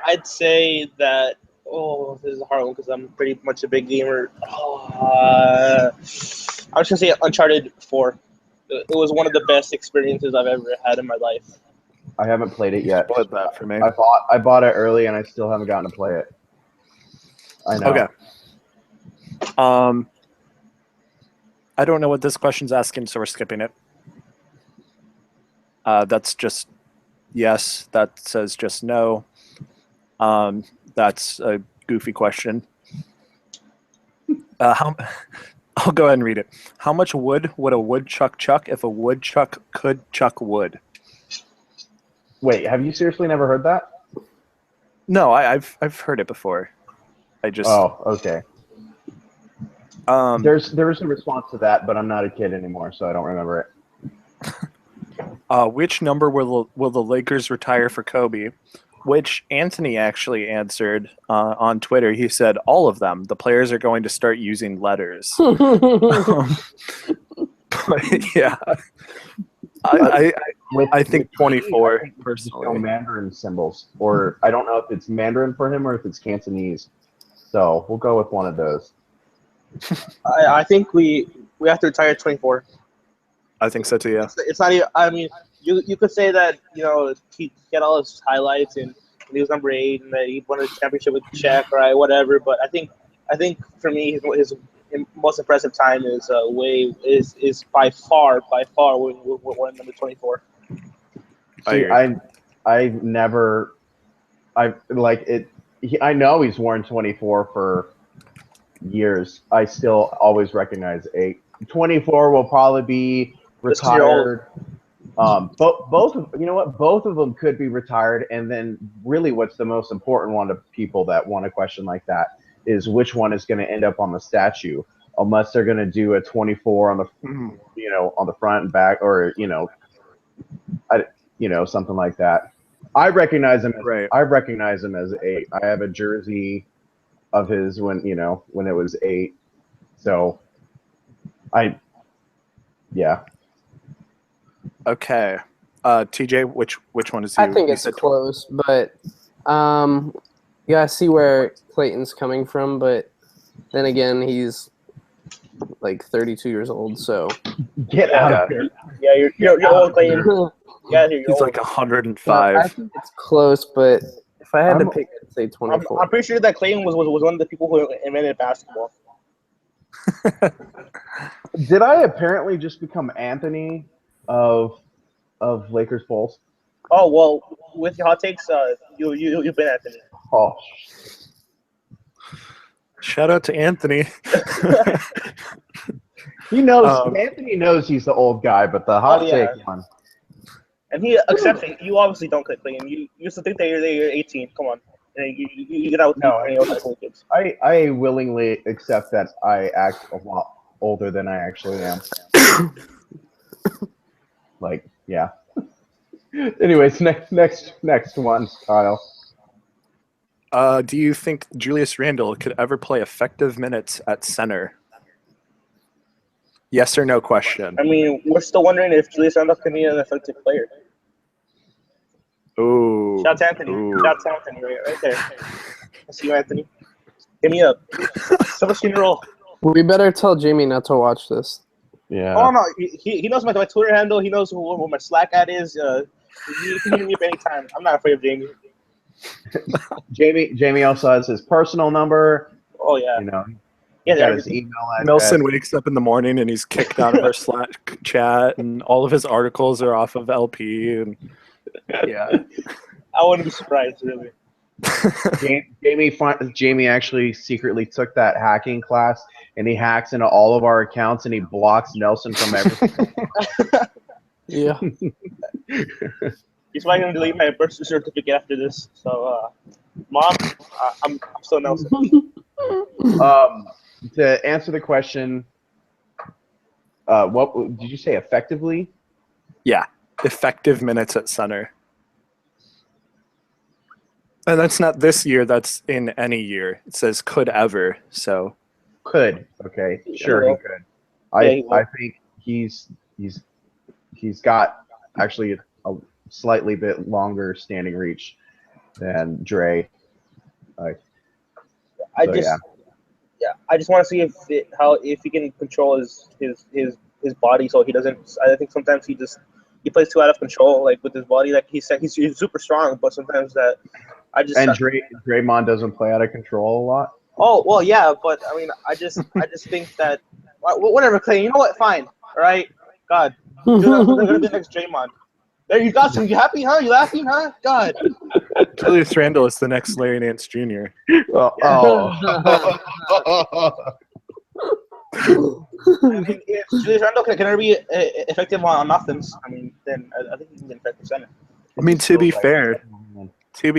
I'd say that. Oh, this is a hard one because I'm pretty much a big gamer. I was gonna say Uncharted 4. It was one of the best experiences I've ever had in my life. I haven't played it yet. Split that for me. I bought it early and I still haven't gotten to play it. I know. Okay. I don't know what this question's asking, so we're skipping it. That's just yes. That says just no. That's a goofy question. I'll go ahead and read it. How much wood would a woodchuck chuck if a woodchuck could chuck wood? Wait, have you seriously never heard that? No, I've heard it before. I just Oh, okay. um There's a response to that, but I'm not a kid anymore, so I don't remember it. which number will the Lakers retire for Kobe? Which Anthony actually answered on Twitter. He said all of them. The players are going to start using letters. But yeah, I think 24 personally. No Mandarin symbols, or I don't know if it's Mandarin for him or if it's Cantonese. So we'll go with one of those. I think we have to retire at 24. I think so too. Yeah. It's not even. I mean, you could say that he got all his highlights and he was number 8 and that he won a championship with Shaq, right? Whatever. But I think for me his most impressive time is by far when we're number 24. I never. I like it. I know he's worn 24 for years. I still always recognize 8. 24 will probably be retired. Both of you know what? Both of them could be retired, and then really, what's the most important one to people that want a question like that is which one is going to end up on the statue, unless they're going to do a 24 on the on the front and back, or something like that. I recognize him. Right. I recognize him as 8. I have a jersey of his when it was 8. So yeah. Okay. TJ, which one is you? I think You it's said close, but you gotta see where Clayton's coming from. But then again, he's like 32 years old, so Get out of here. Yeah, you're old, Clayton. Yeah, you're He's old. like I 105. think it's close, but if I had to pick, I'd say 24. I'm pretty sure that Clayton was one of the people who invented basketball. Did I apparently just become Anthony of Lakers Pulse? Oh well, with your hot takes, you've been Anthony. Oh, Shout out to Anthony. he knows. Anthony knows he's the old guy, but the hot yeah. take one. And he accepts it. You obviously don't click Clayton. You used to think that you're 18. Come on. And you get out with any of those kids. I willingly accept that I act a lot older than I actually am. Like, yeah. Anyways, next one, Kyle. Do you think Julius Randle could ever play effective minutes at center? Yes or no question. I mean, we're still wondering if Julius Randle can be an effective player. Ooh. Shout out to Anthony. Ooh. Shout out to Anthony right there. I see you, Anthony. Hit me up. So much can roll. We better tell Jamie not to watch this. Yeah. Oh no, he knows my Twitter handle. He knows what my Slack ad is. You can hit me up anytime. I'm not afraid of Jamie. Jamie also has his personal number. Oh yeah. He's got his email address. Nelson wakes up in the morning and he's kicked out of our Slack chat, and all of his articles are off of LP. And yeah, I wouldn't be surprised, really. Jamie actually secretly took that hacking class, and he hacks into all of our accounts, and he blocks Nelson from everything. Yeah. He's probably gonna delete my birth certificate after this. So, Mom, I'm still Nelson. To answer the question, what did you say? Effectively? Yeah, effective minutes at center. And that's not this year. That's in any year. It says could ever. So Could. Okay. Sure, will. he could. Yeah, he will. I think he's got actually a slightly bit longer standing reach than Dre. I So, just yeah. I just want to see if he can control his body so he doesn't. I think sometimes he plays too out of control, like with his body. Like he's super strong, but sometimes that I just And Draymond doesn't play out of control a lot. Oh well, yeah, but I mean, I just think that whatever, Clay. You know what? Fine. All right. God, you're gonna be the next Draymond. There, you got some. You happy, huh? You laughing, huh? God. Julius Randle is the next Larry Nance Jr. Oh. I mean, if Julius Randle can ever be effective on offense, I mean, then I think he can be an effective center. I mean, to be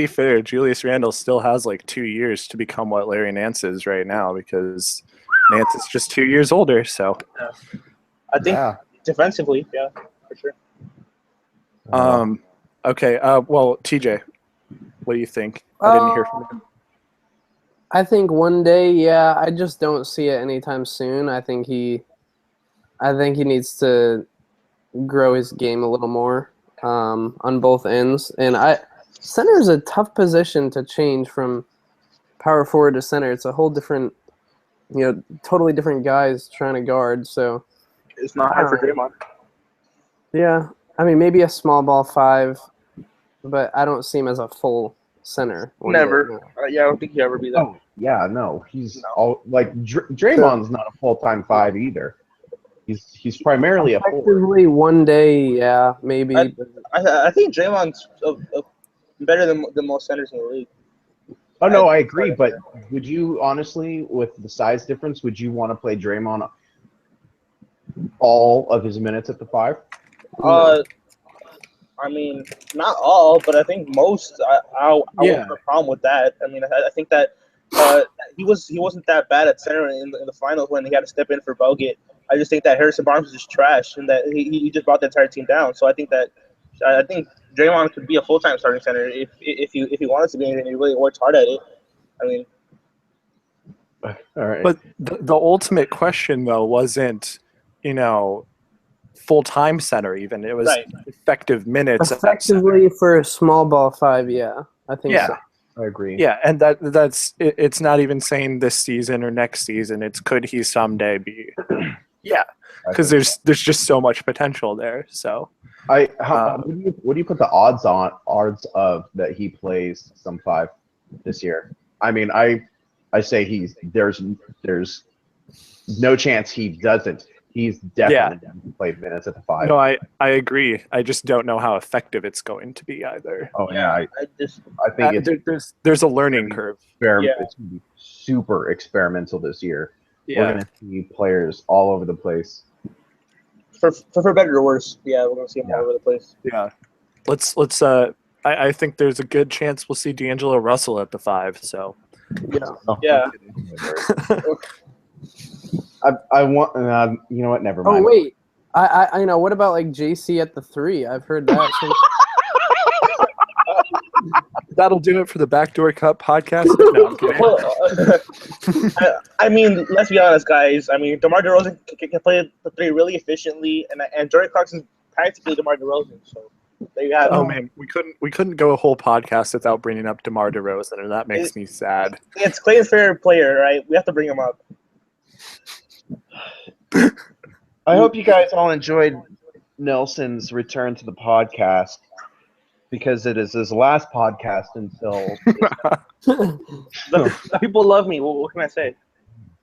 fair, Julius Randle still has like 2 years to become what Larry Nance is right now because Nance is just 2 years older. So I think defensively, yeah, for sure. Okay. Well, TJ, what do you think? I didn't hear from him. I think one day, yeah. I just don't see it anytime soon. I think he needs to grow his game a little more on both ends. And center is a tough position to change from power forward to center. It's a whole different, totally different guys trying to guard. So it's not hard for Draymond. Yeah, I mean maybe a small ball 5, but I don't see him as a full center. Never. No. Yeah, I don't think he'll ever be that. Oh yeah, no, he's all like Draymond's not a full-time 5 either. He's primarily a 4. Effectively, one day, yeah, maybe. I think Draymond's better than most centers in the league. Oh no, I agree. But would you honestly, with the size difference, would you want to play Draymond all of his minutes at the 5? I mean, not all, but I think most. I won't have a problem with that. I mean, I think that he wasn't that bad at center in the finals when he had to step in for Bogut. I just think that Harrison Barnes is just trash, and that he just brought the entire team down. So I think Draymond could be a full-time starting center if he wanted to be, and he really worked hard at it. I mean, all right. But the ultimate question though wasn't, full-time center even. It was effective minutes. Effectively for a small ball 5, yeah. I think so. I agree. Yeah, and that's it's not even saying this season or next season. It's could he someday be? Yeah, because there's just so much potential there. So what do you put the odds of that he plays some 5 this year? I mean, I say there's no chance he doesn't. He's definitely played minutes at the 5. No, I agree. I just don't know how effective it's going to be either. Oh yeah, I think there's a learning curve. It's going to be super experimental this year. Yeah. We're going to see players all over the place. For better or worse, yeah, we're going to see them all over the place. Yeah, let's. I think there's a good chance we'll see D'Angelo Russell at the 5. So yeah. I want. You know what? Never mind. Oh wait, I know. What about like JC at the 3? I've heard that. That'll do it for the Backdoor Cup podcast. No, I'm kidding. I mean, let's be honest, guys. I mean, DeMar DeRozan can play the 3 really efficiently, and Jordan Clarkson's practically DeMar DeRozan. So there you have it. Oh man, we couldn't go a whole podcast without bringing up DeMar DeRozan, and that makes me sad. It's Clay's favorite player, right? We have to bring him up. I hope you guys all enjoyed Nelson's return to the podcast because it is his last podcast until the people love me. What can I say?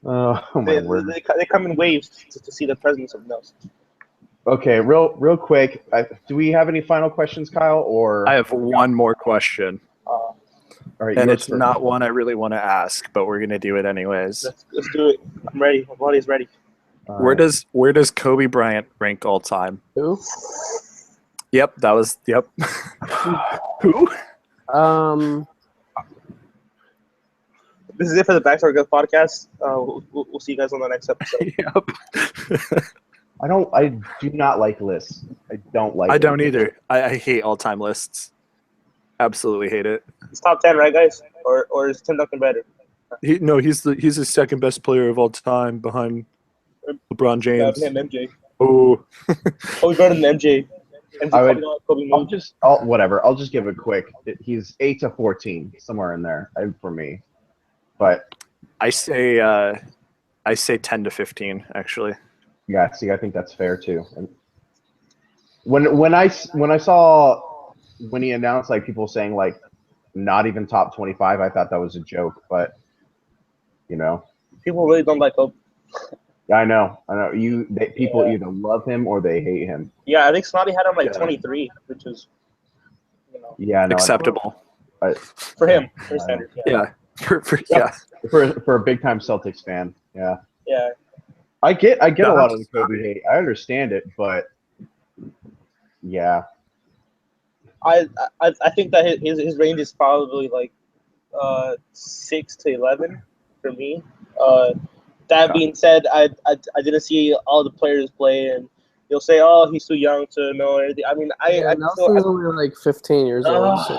Oh my word! They come in waves to see the presence of Nelson. Okay, real quick. Do we have any final questions, Kyle? Or I have one more question. All right, and it's not one I really want to ask, but we're gonna do it anyways. Let's do it. I'm ready. My body's ready. Where does Kobe Bryant rank all time? Who? Yep, that was Who? This is it for the Backdoor Good podcast. We'll see you guys on the next episode. Yep. I do not like lists. I don't like. I them. don't either. I hate all-time lists. Absolutely hate it. It's top 10, right, guys? Or is Tim Duncan better? He's the second best player of all time behind LeBron James. Him, MJ. Oh, Oh, he's better than MJ. MJ I would- Kobe I'll moved. just whatever. I'll just give it quick. He's 8 to 14, somewhere in there for me. But I say 10 to 15 actually. yeah, see, I think that's fair too. And when I saw when he announced like people saying like not even top 25, I thought that was a joke. But you know, People really don't like Kobe. I know. People either love him or they hate him. Yeah, I think Snotty had him like Yeah. 23, which is, Yeah, no, Acceptable. for him, for his standards. Yeah. Yeah. Yeah. for a big time Celtics fan. Yeah. Yeah. I get a No, lot of the Kobe hate. I understand it, but yeah. I think that his range is probably like 6 to 11 for me. That being said, I didn't see all the players play, and you'll say, "Oh, he's too young to know anything." I mean, Nelson's only like 15 years old. So.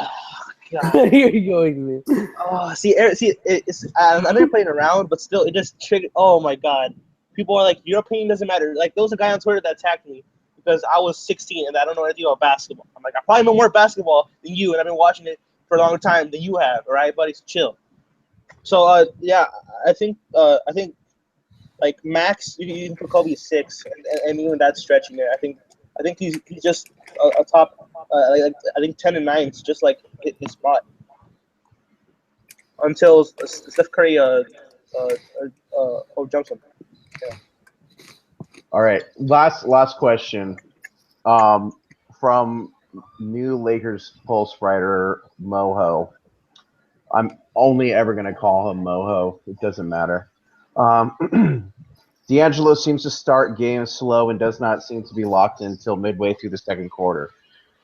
God. You're going me. Oh, see, it's I know you're playing around, but still, it just triggered. Oh my God, people are like, your opinion doesn't matter. Like there was a guy on Twitter that attacked me because I was 16 and I don't know anything about basketball. I'm like, I probably know more basketball than you, and I've been watching it for a long time than you have. All right, buddy, so chill. So yeah, I think like max you can put Kobe 6, and even that's stretching it. I think he's just a top. I think 10 and 9 is just like his spot until Steph Curry jumps him. Yeah. All right. Last question. From new Lakers Pulse writer Moho. I'm only ever going to call him Moho. It doesn't matter. D'Angelo seems to start games slow and does not seem to be locked in until midway through the second quarter.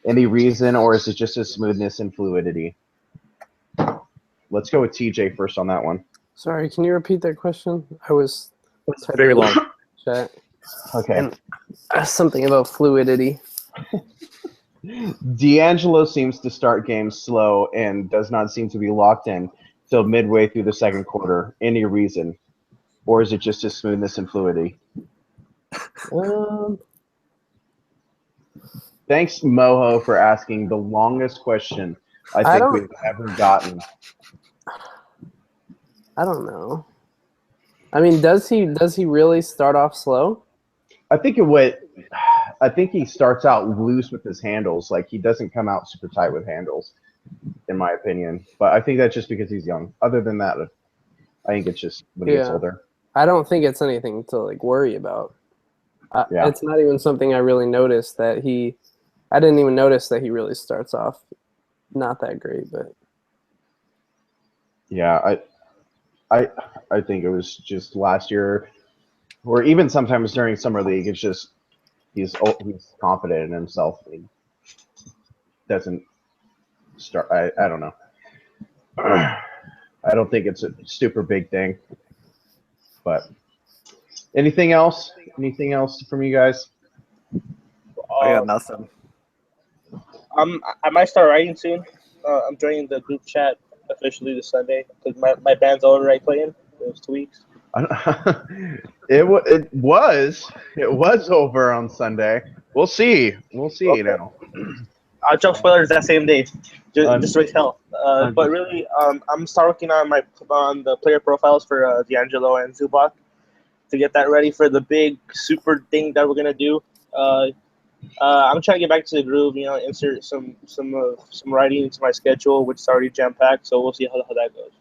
Any reason, or is it just his smoothness and fluidity? Let's go with TJ first on that one. Sorry, can you repeat that question? I was Very long. chat. Okay. And something about fluidity. D'Angelo seems to start games slow and does not seem to be locked in till midway through the second quarter. Any reason? Or is it just his smoothness and fluidity? Thanks, Moho, for asking the longest question I think we've ever gotten. I don't know. I mean, does he really start off slow? I think he starts out loose with his handles. Like he doesn't come out super tight with handles, in my opinion. But I think that's just because he's young. Other than that, I think it's just when he gets older. I don't think it's anything to like worry about. It's not even something I really noticed that he. I didn't even notice that he really starts off not that great, but yeah, I think it was just last year, or even sometimes during summer league. It's just he's confident in himself. He doesn't start. I don't know. I don't think it's a super big thing. But anything else? Anything else from you guys? I got nothing. I might start writing soon. I'm joining the group chat officially this Sunday because my band's already playing. It was 2 weeks. It was over on Sunday. We'll see. Okay. Now. I'll jump spoilers that same day, just to tell. But really, I'm start working on the player profiles for D'Angelo and Zubac to get that ready for the big super thing that we're gonna do. I'm trying to get back to the groove, insert some writing into my schedule, which is already jam packed. So we'll see how that goes.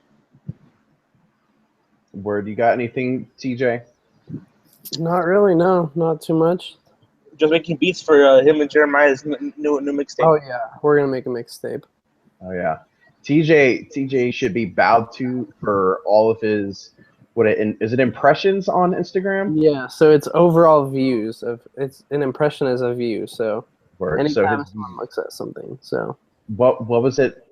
Word, you got anything, TJ? not really. No, not too much. Just making beats for him and Jeremiah's new mixtape. Oh yeah, we're gonna make a mixtape. Oh yeah, TJ should be bowed to for all of his is it impressions on Instagram? Yeah, so it's overall views it's an impression as a view. So Word. anytime someone looks at something, so what was it?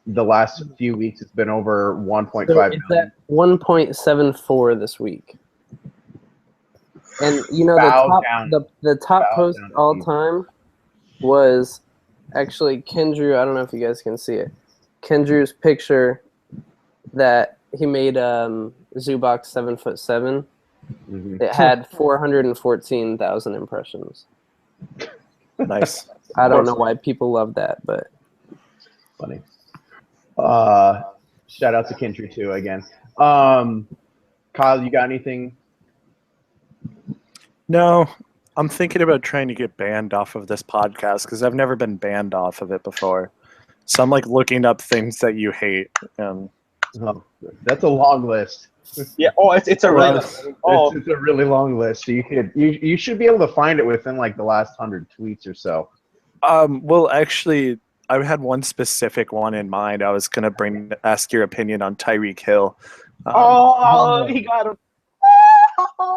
The last few weeks, it's been over 1.5 so million. it's at 1.74 this week. And you know Bow down. the top Bow post down to all Steve. time was actually Kendrew. I don't know if you guys can see it. Kendrew's picture that he made Zubox 7'7". Mhm. It had 414,000 impressions. Nice. I don't know why people love that, but Funny. Shout out to Kintry too again. Kyle, you got anything? No, I'm thinking about trying to get banned off of this podcast because I've never been banned off of it before. So I'm like looking up things that you hate. Oh, that's a long list. Yeah. Oh, it's a really. Oh, It's a really long list. You should be able to find it within like the last 100 tweets or so. Well, actually, I had one specific one in mind. I was gonna ask your opinion on Tyreek Hill. he got him.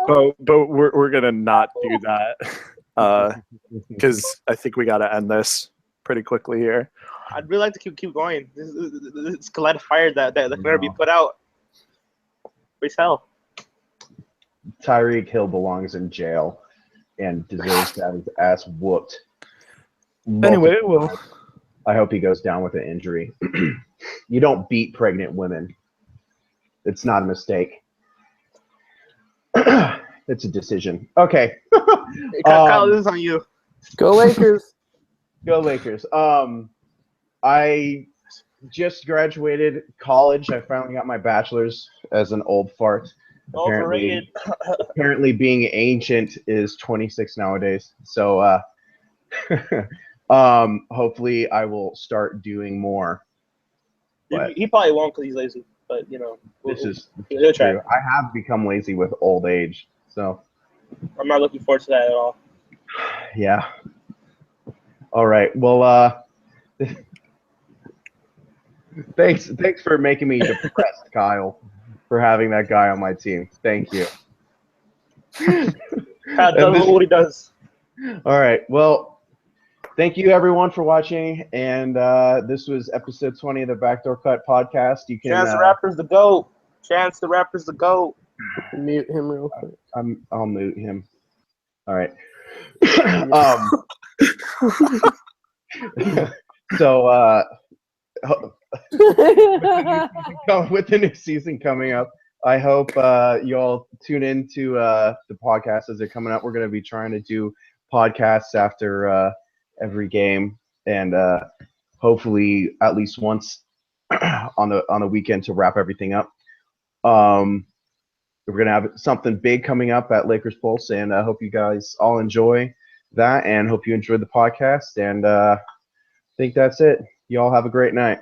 But we're gonna not do that because I think we gotta end this pretty quickly here. I'd really like to keep going. This collide of fire that can never be put out. Please hell. Tyreek Hill belongs in jail and deserves to have his ass whooped. Anyway, Multiple times. I hope he goes down with an injury. You don't beat pregnant women. It's not a mistake. It's a decision. Okay. Hey, Kyle, this is on you. go Lakers. Go Lakers. I just graduated college. I finally got my bachelor's as an old fart. Overrated. Apparently being ancient is 26 nowadays. So hopefully I will start doing more. But He probably won't because he's lazy. But you know, this is he'll try. true. I have become lazy with old age. So I'm not looking forward to that at all. yeah. All right. Well, thanks for making me depressed, Kyle, for having that guy on my team. Thank you. Kyle does what he does. All right. Well, thank you everyone for watching, and this was episode 20 of the Backdoor Cut podcast. You can Chance the Rapper's the GOAT. Chance the Rapper's the GOAT. Mute him real quick. I'll mute him. All right. So with the new season coming up, I hope you all tune in to the podcast as they're coming up. We're going to be trying to do podcasts after every game, and hopefully at least once on the weekend to wrap everything up. We're going to have something big coming up at Lakers Pulse, and I hope you guys all enjoy that, and hope you enjoyed the podcast, and I think that's it. You all have a great night.